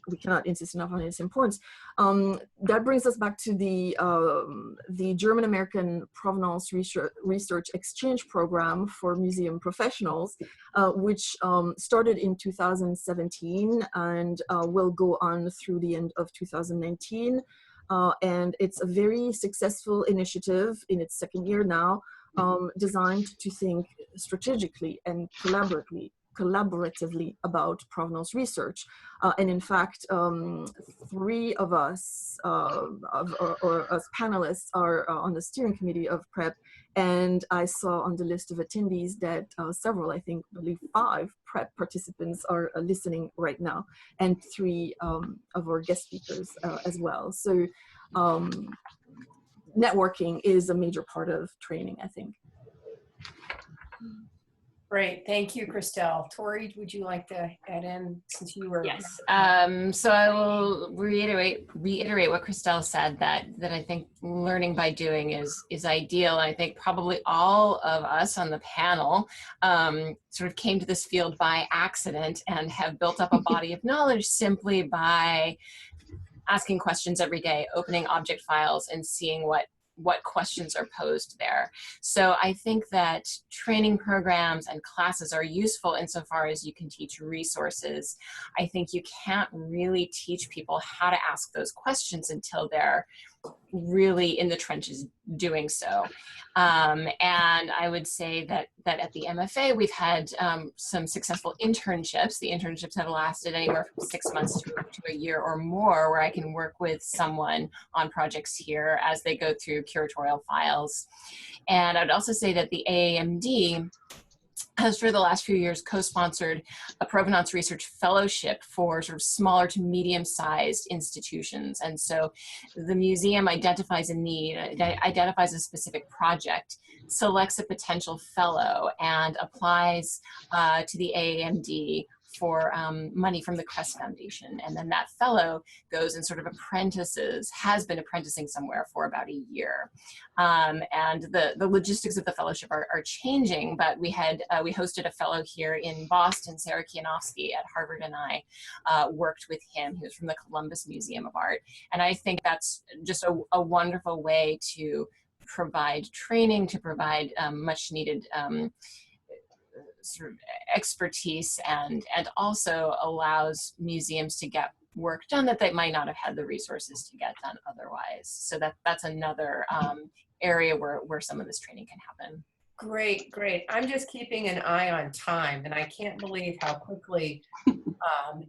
we cannot insist enough on its importance. That brings us back to the German-American Provenance Research Exchange Program for museum professionals, which started in 2017 and will go on through the end of 2019. And it's a very successful initiative in its second year now, designed to think strategically and collaboratively about provenance research. And in fact, 3 of us, or us panelists, are on the steering committee of PrEP. And I saw on the list of attendees that several, I believe 5 PrEP participants are listening right now, and 3 of our guest speakers as well. So networking is a major part of training, I think. Great, thank you, Christelle. Tori, would you like to add in, since you were? Yes. So I will reiterate what Christelle said, that I think learning by doing is ideal. And I think probably all of us on the panel sort of came to this field by accident and have built up a body of knowledge simply by asking questions every day, opening object files and seeing what questions are posed there. So I think that training programs and classes are useful insofar as you can teach resources. I think you can't really teach people how to ask those questions until they're really in the trenches doing so. And I would say that at the MFA, we've had some successful internships. The internships have lasted anywhere from 6 months to a year or more, where I can work with someone on projects here as they go through curatorial files. And I would also say that the AAMD has for the last few years co-sponsored a provenance research fellowship for sort of smaller to medium-sized institutions. And so the museum identifies a need, identifies a specific project, selects a potential fellow, and applies to the AAMD for money from the Crest Foundation. And then that fellow goes and sort of has been apprenticing somewhere for about a year. And the logistics of the fellowship are changing, but we hosted a fellow here in Boston, Sarah Kianowski at Harvard, and I worked with him. He was from the Columbus Museum of Art. And I think that's just a wonderful way to provide training, to provide much needed sort of expertise, and also allows museums to get work done that they might not have had the resources to get done otherwise. So that's another area where some of this training can happen. Great, great. I'm just keeping an eye on time, and I can't believe how quickly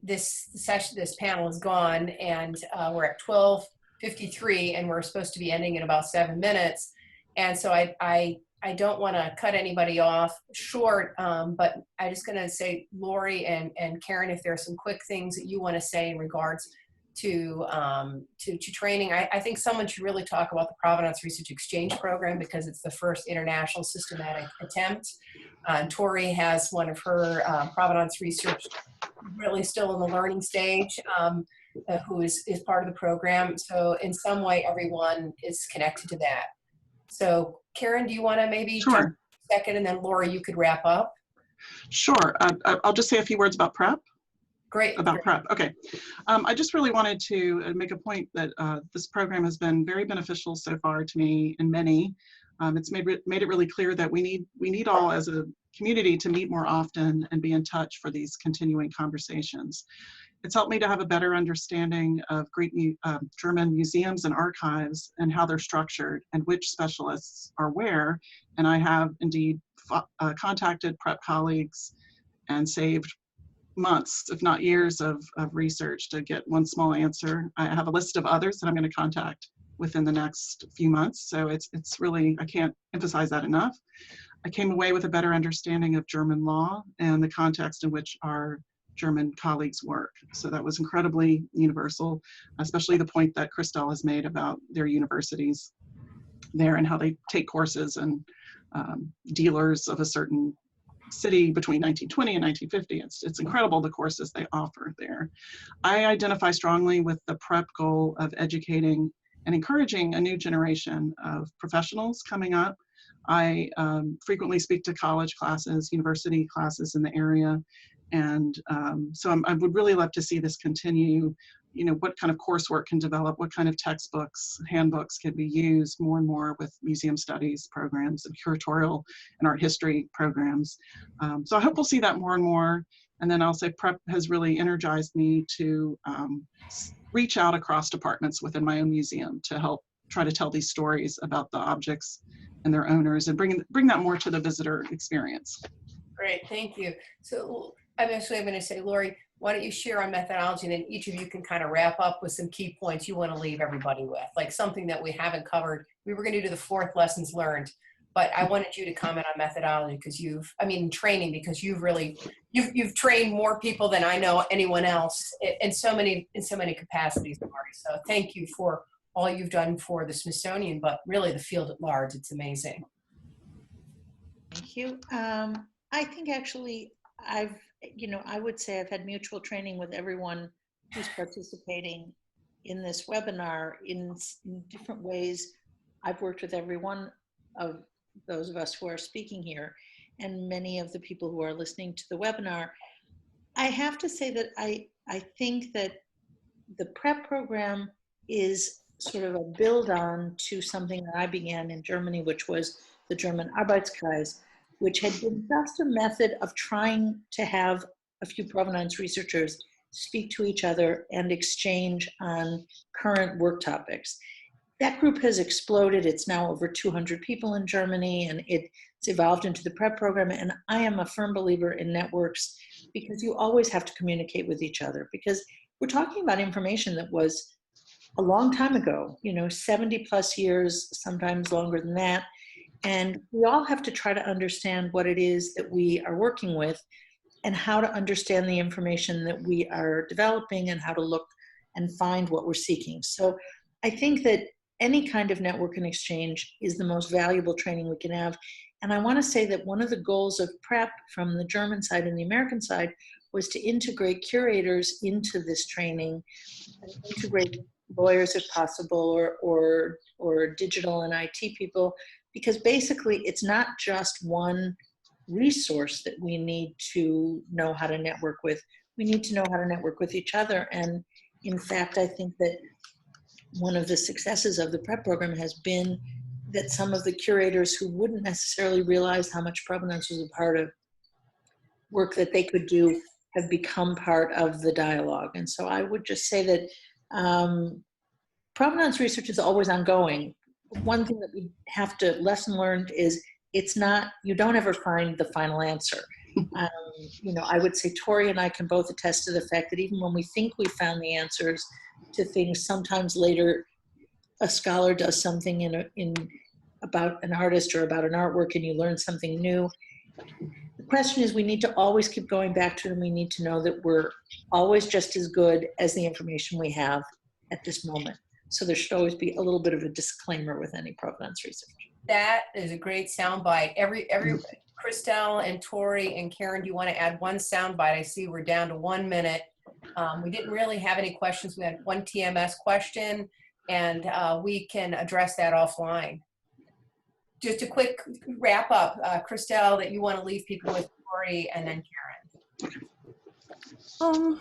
this session, this panel is gone, and we're at 12:53, and we're supposed to be ending in about 7 minutes. And so I don't want to cut anybody off short, but I'm just going to say, Lori and Karen, if there are some quick things that you want to say in regards to training. I think someone should really talk about the Provenance Research Exchange Program because it's the first international systematic attempt. Tori has one of her Provenance research really still in the learning stage, who is part of the program. So in some way, everyone is connected to that. So Karen, do you want to maybe Sure. jump a second, and then Lori, you could wrap up? Sure. I'll just say a few words about PrEP. Great. About PrEP. Okay. I just really wanted to make a point that this program has been very beneficial so far to me and many. It's made it really clear that we need all as a community to meet more often and be in touch for these continuing conversations. It's helped me to have a better understanding of German museums and archives and how they're structured and which specialists are where. And I have indeed contacted PrEP colleagues and saved months, if not years, of research to get one small answer. I have a list of others that I'm going to contact within the next few months. So it's really, I can't emphasize that enough. I came away with a better understanding of German law and the context in which our German colleagues work. So that was incredibly universal, especially the point that Christelle has made about their universities there and how they take courses and dealers of a certain city between 1920 and 1950. It's incredible the courses they offer there. I identify strongly with the PrEP goal of educating and encouraging a new generation of professionals coming up. I frequently speak to college classes, university classes in the area, and so I would really love to see this continue. You know, what kind of coursework can develop, what kind of textbooks, handbooks can be used more and more with museum studies programs and curatorial and art history programs. So I hope we'll see that more and more. And then I'll say PrEP has really energized me to reach out across departments within my own museum to help try to tell these stories about the objects and their owners and bring that more to the visitor experience. Great, thank you. So I'm going to say, Lori, why don't you share on methodology, and then each of you can kind of wrap up with some key points you want to leave everybody with, like something that we haven't covered. We were going to do the 4th lessons learned, but I wanted you to comment on methodology because training, because you've trained more people than I know anyone else in so many capacities, Lori. So thank you for all you've done for the Smithsonian, but really the field at large. It's amazing. Thank you. I think actually I would say I've had mutual training with everyone who's participating in this webinar in different ways. I've worked with every one of those of us who are speaking here and many of the people who are listening to the webinar. I have to say that I think that the PrEP program is sort of a build on to something that I began in Germany, which was the German Arbeitskreis, which had been just a method of trying to have a few provenance researchers speak to each other and exchange on current work topics. That group has exploded. It's now over 200 people in Germany, and it's evolved into the PrEP program. And I am a firm believer in networks because you always have to communicate with each other, because we're talking about information that was a long time ago, 70 plus years, sometimes longer than that. And we all have to try to understand what it is that we are working with and how to understand the information that we are developing and how to look and find what we're seeking. So I think that any kind of network and exchange is the most valuable training we can have. And I want to say that one of the goals of PrEP from the German side and the American side was to integrate curators into this training and integrate lawyers if possible, or digital and IT people, because basically it's not just one resource that we need to know how to network with. We need to know how to network with each other. And in fact, I think that one of the successes of the PrEP program has been that some of the curators who wouldn't necessarily realize how much provenance was a part of work that they could do have become part of the dialogue. And so I would just say that provenance research is always ongoing. One thing that we have to lesson learned is it's not, you don't ever find the final answer. You know, I would say Tori and I can both attest to the fact that even when we think we found the answers to things, sometimes later a scholar does something about an artist or about an artwork and you learn something new. The question is, we need to always keep going back to it, and we need to know that we're always just as good as the information we have at this moment. So there should always be a little bit of a disclaimer with any provenance research. That is a great soundbite. Every Christelle and Tori and Karen, do you want to add one soundbite? I see we're down to 1 minute. We didn't really have any questions. We had one TMS question, and we can address that offline. Just a quick wrap up, Christelle, that you want to leave people with, Tori, and then Karen.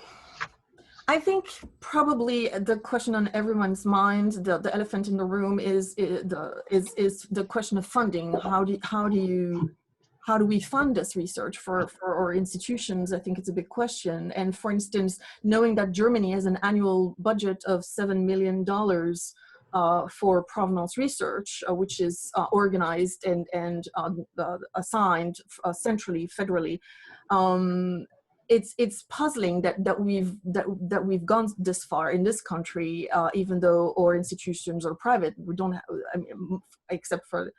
I think probably the question on everyone's mind, the elephant in the room, is the question of funding. How do we fund this research for our institutions? I think it's a big question. And for instance, knowing that Germany has an annual budget of $7 million for provenance research, which is organized and assigned centrally, federally. It's puzzling that we've gone this far in this country, even though our institutions are private. We don't have, I mean, except for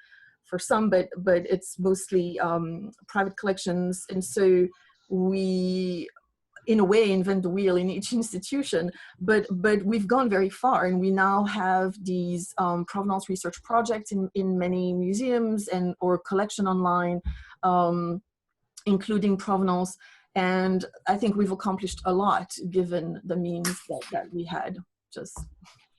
some, but it's mostly private collections, and so we, in a way, invent the wheel in each institution. But we've gone very far, and we now have these provenance research projects in many museums and or collection online, including provenance. And I think we've accomplished a lot given the means that we had.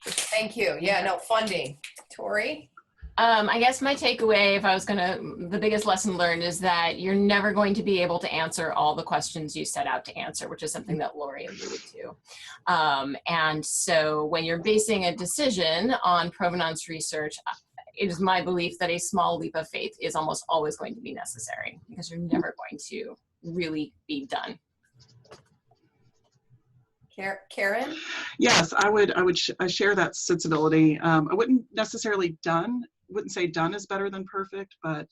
Thank you. Yeah, no, funding. Tori? I guess my takeaway, if I was the biggest lesson learned is that you're never going to be able to answer all the questions you set out to answer, which is something that Lori alluded to. And so when you're basing a decision on provenance research, it is my belief that a small leap of faith is almost always going to be necessary, because you're never going to really be done. Karen? Yes, I share that sensibility. I wouldn't necessarily wouldn't say done is better than perfect, but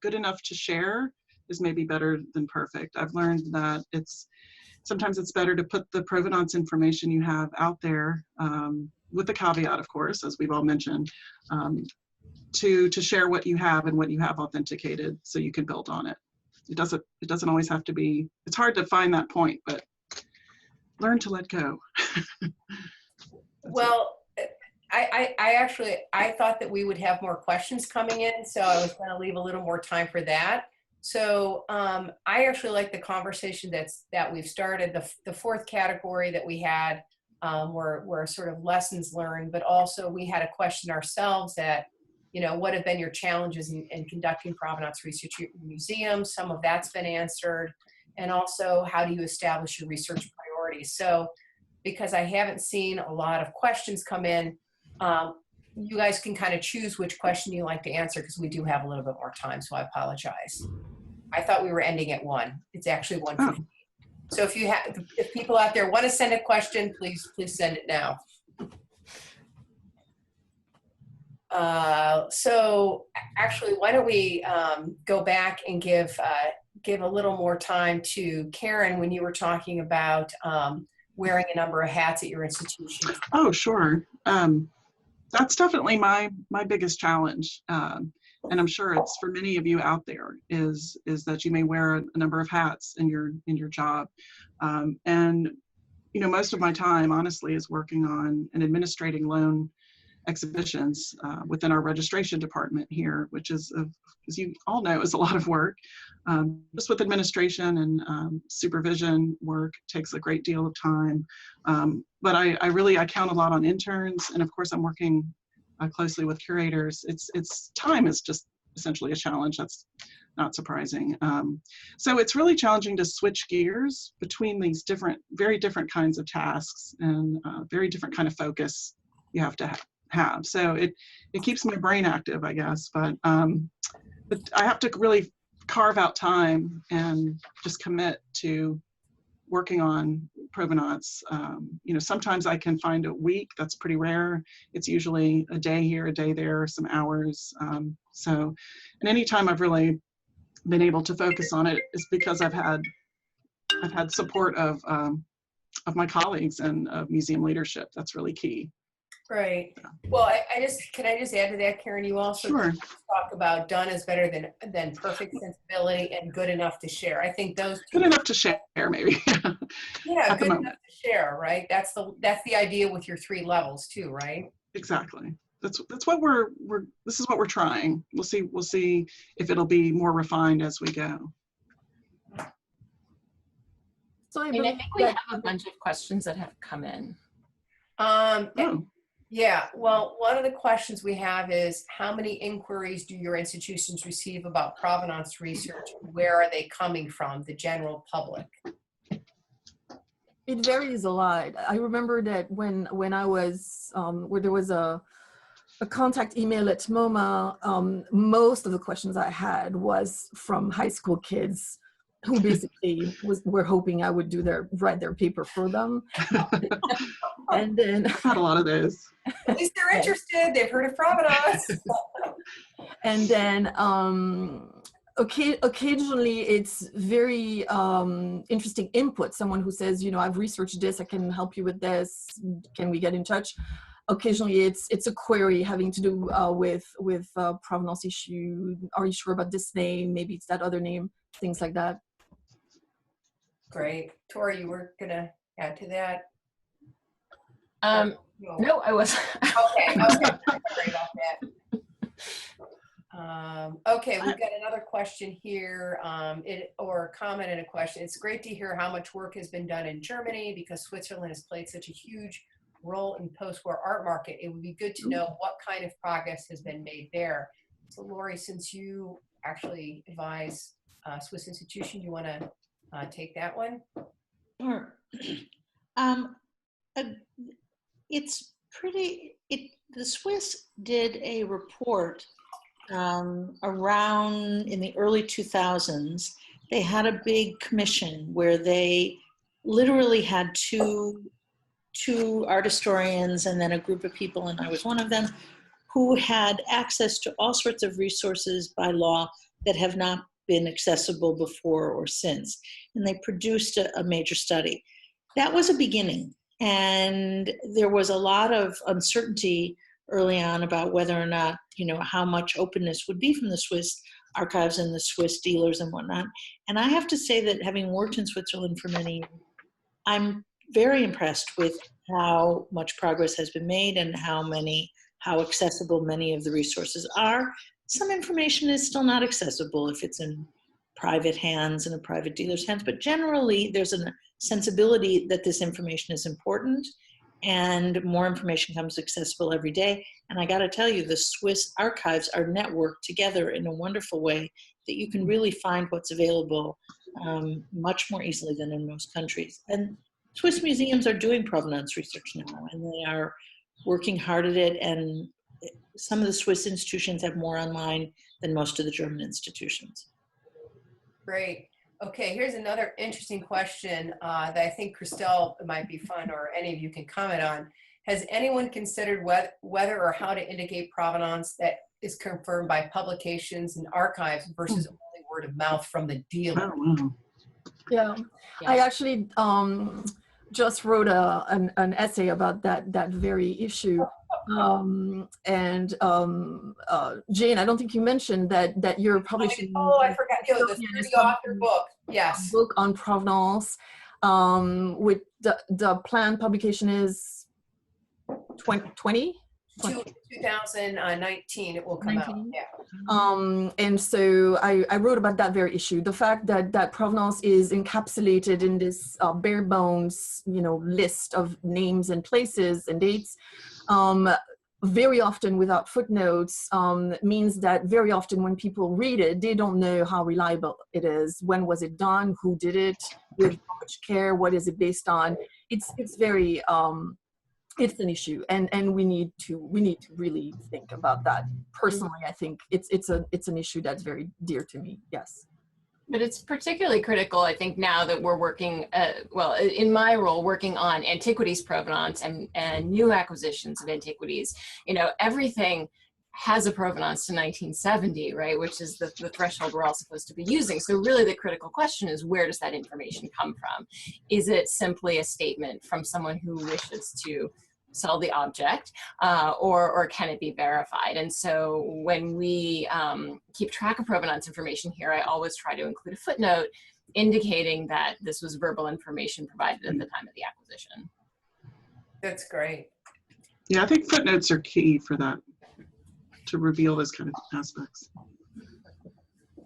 good enough to share is maybe better than perfect. I've learned that sometimes it's better to put the provenance information you have out there, with the caveat, of course, as we've all mentioned, to share what you have and what you have authenticated so you can build on it. It doesn't always have to be, it's hard to find that point, but learn to let go. Well, I thought that we would have more questions coming in, so I was going to leave a little more time for that. So I actually like the conversation that we've started. The fourth category that we had were sort of lessons learned, but also we had a question ourselves that, you know, what have been your challenges in conducting provenance research in museums? Some of that's been answered. And also, how do you establish your research priorities? So, because I haven't seen a lot of questions come in, you guys can kind of choose which question you like to answer, because we do have a little bit more time, so I apologize. I thought we were ending at 1. It's actually 1:15. So if people out there want to send a question, please send it now. So actually, why don't we go back and give a little more time to Karen when you were talking about wearing a number of hats at your institution. Oh, sure. That's definitely my biggest challenge. And I'm sure it's for many of you out there is that you may wear a number of hats in your job. And, you know, most of my time, honestly, is working on and administrating loan exhibitions within our registration department here, which is, as you all know, is a lot of work. Just with administration and supervision work takes a great deal of time. But I count a lot on interns, and of course I'm working closely with curators. It's time is just essentially a challenge. That's not surprising. So it's really challenging to switch gears between these very different kinds of tasks and very different kind of focus you have to have. So it keeps my brain active, I guess, but I have to really carve out time and just commit to working on provenance. You know, sometimes I can find a week. That's pretty rare. It's usually a day here, a day there, some hours. So, and anytime I've really been able to focus on it is because I've had support of my colleagues and of museum leadership. That's really key. Right. Well, can I just add to that, Karen? You also Sure. talk about done is better than perfect sensibility and good enough to share. I think those two. Good enough to share, maybe. Yeah, At the good moment. enough to share, right? That's the idea with your 3 levels too, right? Exactly. That's what this is what we're trying. We'll see if it'll be more refined as we go. So I And I believe think we that have a bunch of questions that have come in. Oh. Yeah, well, one of the questions we have is how many inquiries do your institutions receive about provenance research? Where are they coming from, the general public? it varies a lot. I remember that when I was where there was a contact email at MoMA, most of the questions I had was from high school kids who basically were hoping I would write their paper for them. And then I've had a lot of those. At least they're interested. They've heard of provenance. and then occasionally it's very interesting input. Someone who says, you know, I've researched this, I can help you with this. Can we get in touch? Occasionally it's a query having to do with provenance issue. Are you sure about this name? Maybe it's that other name, things like that. Great. Tori, you were going to add to that? No, I wasn't. Okay. Sorry about that. Okay, we've got another question here, or a comment and a question. It's great to hear how much work has been done in Germany because Switzerland has played such a huge role in post-war art market. It would be good to know what kind of progress has been made there. So Lori, since you actually advise Swiss institution, you want to take that one? Sure. The Swiss did a report around in the early 2000s. They had a big commission where they literally had two art historians and then a group of people, and I was one of them, who had access to all sorts of resources by law that have not been accessible before or since. And they produced a major study. That was a beginning. And there was a lot of uncertainty early on about whether or not, you know, how much openness would be from the Swiss archives and the Swiss dealers and whatnot. And I have to say that having worked in Switzerland for many years, I'm very impressed with how much progress has been made and how accessible many of the resources are. Some information is still not accessible if it's in private hands and a private dealer's hands, but generally there's a sensibility that this information is important and more information comes accessible every day. And I gotta tell you, the Swiss archives are networked together in a wonderful way that you can really find what's available much more easily than in most countries. And Swiss museums are doing provenance research now, and they are working hard at it. And some of the Swiss institutions have more online than most of the German institutions. Great. Okay, here's another interesting question that I think Christelle might be fun, or any of you can comment on. Has anyone considered whether or how to indicate provenance that is confirmed by publications and archives versus only word of mouth from the dealer? Oh, wow. Yeah, Yeah. I actually just wrote an essay about that very issue. Jane, I don't think you mentioned that you're publishing. Oh, I forgot. The 30-author book. Yes. Book on provenance. With the planned publication is 2020. 2019 it will come out. Yeah. And so I wrote about that very issue, the fact that provenance is encapsulated in this bare bones, you know, list of names and places and dates, very often without footnotes, means that very often when people read it, they don't know how reliable it is. When was it done? Who did it? With how much care? What is it based on? It's very it's an issue, and we need to really think about that. Personally, I think it's an issue that's very dear to me. Yes. But it's particularly critical, I think, now that we're working, well, in my role, working on antiquities provenance and new acquisitions of antiquities. You know, everything has a provenance to 1970, right, which is the threshold we're all supposed to be using. So really the critical question is, where does that information come from? Is it simply a statement from someone who wishes to sell the object, or can it be verified? And so when we keep track of provenance information here, I always try to include a footnote indicating that this was verbal information provided at the time of the acquisition. That's great. Yeah, I think footnotes are key for that, to reveal those kind of aspects.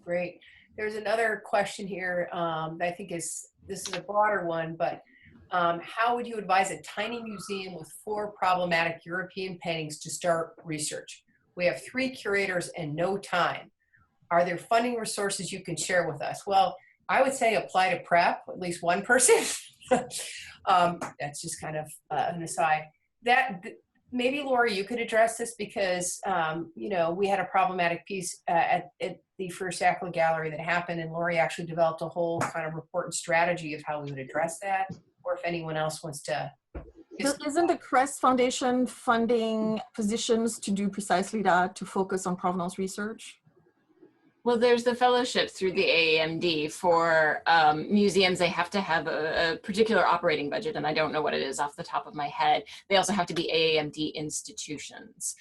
Great. There's another question here that I think this is a broader one, but how would you advise a tiny museum with 4 problematic European paintings to start research? We have 3 curators and no time. Are there funding resources you can share with us? Well, I would say apply to prep, at least one person. That's just kind of an aside. Maybe Lori, you could address this because, you know, we had a problematic piece at the First Sackler Gallery that happened, and Lori actually developed a whole kind of report and strategy of how we would address that, or if anyone else wants to. Isn't the Crest Foundation funding positions to do precisely that, to focus on provenance research? Well, there's the fellowship through the AAMD for museums. They have to have a particular operating budget, and I don't know what it is off the top of my head. They also have to be AAMD institutions.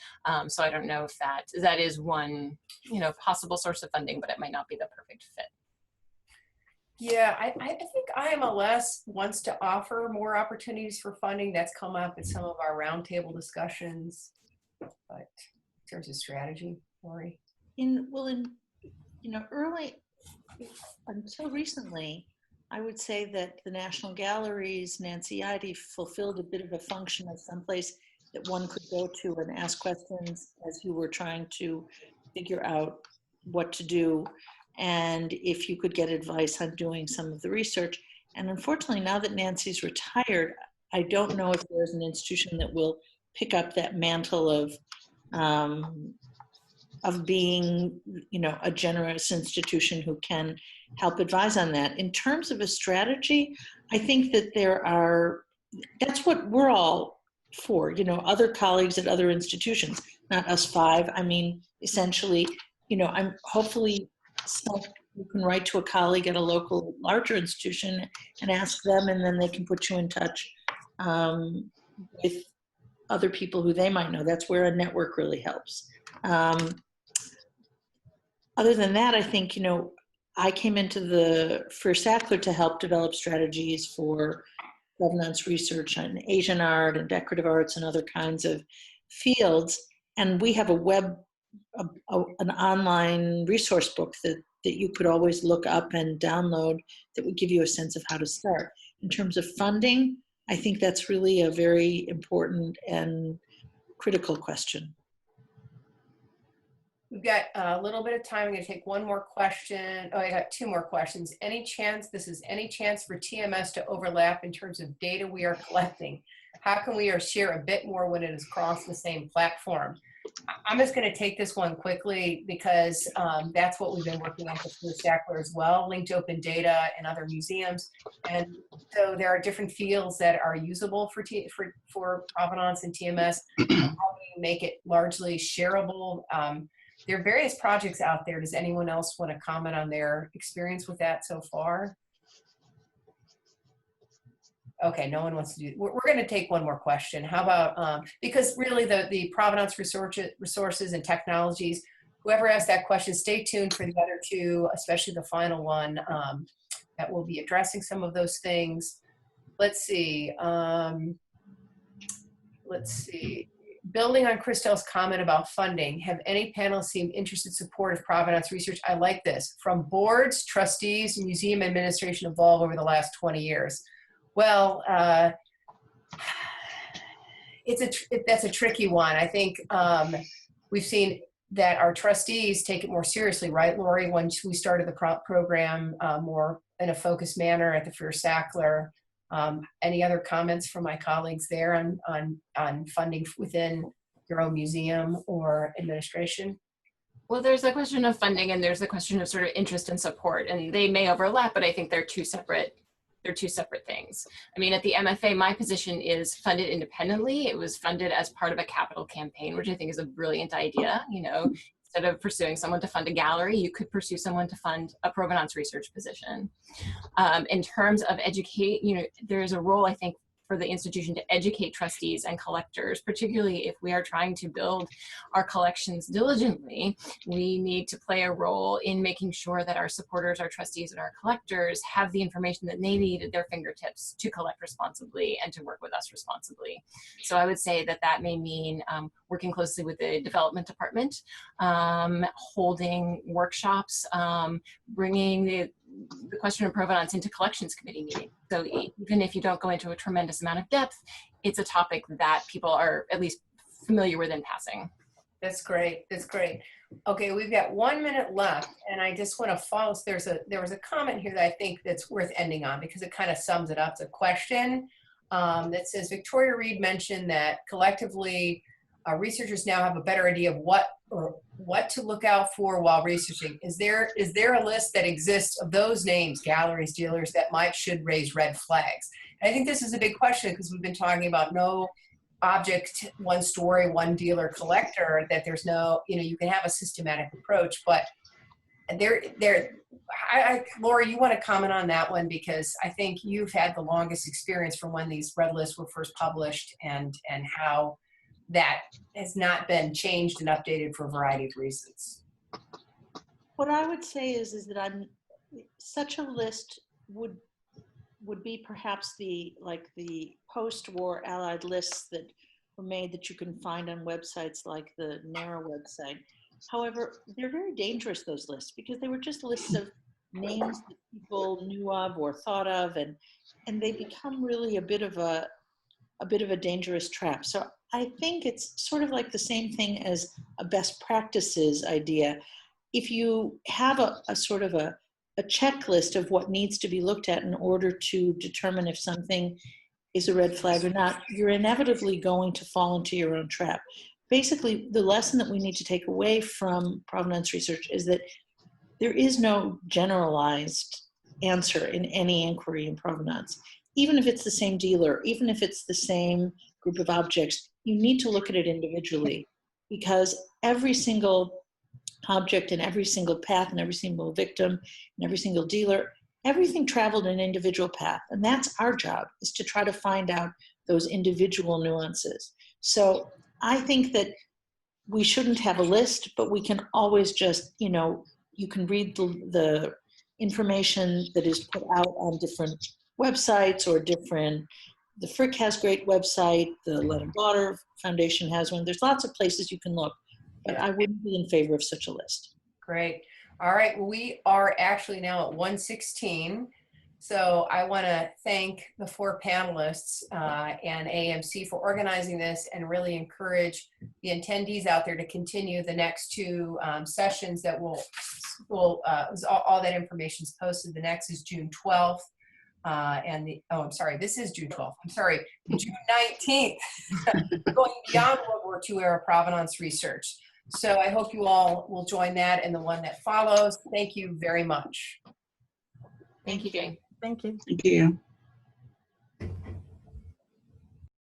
So I don't know if that is one, you know, possible source of funding, but it might not be the perfect fit. Yeah, I think IMLS wants to offer more opportunities for funding. That's come up in some of our roundtable discussions. But in terms of strategy, Lori? You know, until recently, I would say that the National Galleries, Nancy Idy, fulfilled a bit of a function of someplace that one could go to and ask questions as you were trying to figure out what to do, and if you could get advice on doing some of the research. And unfortunately, now that Nancy's retired, I don't know if there's an institution that will pick up that mantle of being, you know, a generous institution who can help advise on that. In terms of a strategy, I think that that's what we're all for, you know, other colleagues at other institutions, not us 5. I mean, essentially, you know, hopefully you can write to a colleague at a local larger institution and ask them, and then they can put you in touch with other people who they might know. That's where a network really helps. Other than that, I think, you know, I came into the First Sackler to help develop strategies for provenance research on Asian art and decorative arts and other kinds of fields. And we have an online resource book that you could always look up and download that would give you a sense of how to start. In terms of funding, I think that's really a very important and critical question. We've got a little bit of time. I'm going to take one more question. Oh, I got 2 more questions. Any chance for TMS to overlap in terms of data we are collecting? How can we share a bit more when it is across the same platform? I'm just going to take this one quickly because that's what we've been working on with First Sackler as well, linked open data and other museums. And so there are different fields that are usable for provenance and TMS. How do you make it largely shareable? There are various projects out there. Does anyone else want to comment on their experience with that so far? Okay, no one wants to do. We're going to take one more question. How about, because really the provenance resources and technologies, whoever asked that question, stay tuned for the other 2, especially the final one, that will be addressing some of those things. Let's see. Building on Christelle's comment about funding, have any panelists seemed interested in support of provenance research? I like this. From boards, trustees, and museum administration evolve over the last 20 years. Well, that's a tricky one. I think we've seen that our trustees take it more seriously, right, Lori? Once we started the program more in a focused manner at the First Sackler. Any other comments from my colleagues there on funding within your own museum or administration? Well, there's a question of funding and there's the question of sort of interest and support, and they may overlap, but I think they're two separate things. I mean, at the MFA, my position is funded independently. It was funded as part of a capital campaign, which I think is a brilliant idea. You know, instead of pursuing someone to fund a gallery, you could pursue someone to fund a provenance research position. In terms of educate, you know, there's a role, I think, for the institution to educate trustees and collectors, particularly if we are trying to build our collections diligently. We need to play a role in making sure that our supporters, our trustees, and our collectors have the information that they need at their fingertips to collect responsibly and to work with us responsibly. So I would say that that may mean working closely with the development department, holding workshops, bringing the question of provenance into collections committee meetings. So even if you don't go into a tremendous amount of depth, it's a topic that people are at least familiar with in passing. That's great. That's great. Okay, we've got 1 minute left, and I just want to follow. There was a comment here that I think that's worth ending on because it kind of sums it up. It's a question that says, Victoria Reed mentioned that collectively researchers now have a better idea of what to look out for while researching. Is there a list that exists of those names, galleries, dealers, that should raise red flags? And I think this is a big question because we've been talking about no object, one story, one dealer, collector, that there's no, you know, you can have a systematic approach, but Laura, you want to comment on that one because I think you've had the longest experience from when these red lists were first published and how that has not been changed and updated for a variety of reasons. What I would say is that such a list would be perhaps the post-war Allied lists that were made that you can find on websites like the NARA website. However, they're very dangerous, those lists, because they were just lists of names that people knew of or thought of, and they become really a bit of a dangerous trap. So I think it's sort of like the same thing as a best practices idea. If you have a sort of a checklist of what needs to be looked at in order to determine if something is a red flag or not, you're inevitably going to fall into your own trap. Basically, the lesson that we need to take away from provenance research is that there is no generalized answer in any inquiry in provenance. Even if it's the same dealer, even if it's the same group of objects, you need to look at it individually because every single object and every single path and every single victim and every single dealer, everything traveled an individual path. And that's our job, is to try to find out those individual nuances. So I think that we shouldn't have a list, but we can always just, you know, you can read the information that is put out on different websites or the Frick has a great website, the Let Daughter Foundation has one. There's lots of places you can look, but I wouldn't be in favor of such a list. Great. All right, well, we are actually now at 1:16. So I want to thank the 4 panelists and AAMC for organizing this and really encourage the attendees out there to continue the next 2 sessions that all that information is posted. The next is June 12th. This is June 12th. I'm sorry, June 19th, going beyond World War II era provenance research. So I hope you all will join that and the one that follows. Thank you very much. Thank you, Jane. Thank you. Thank you.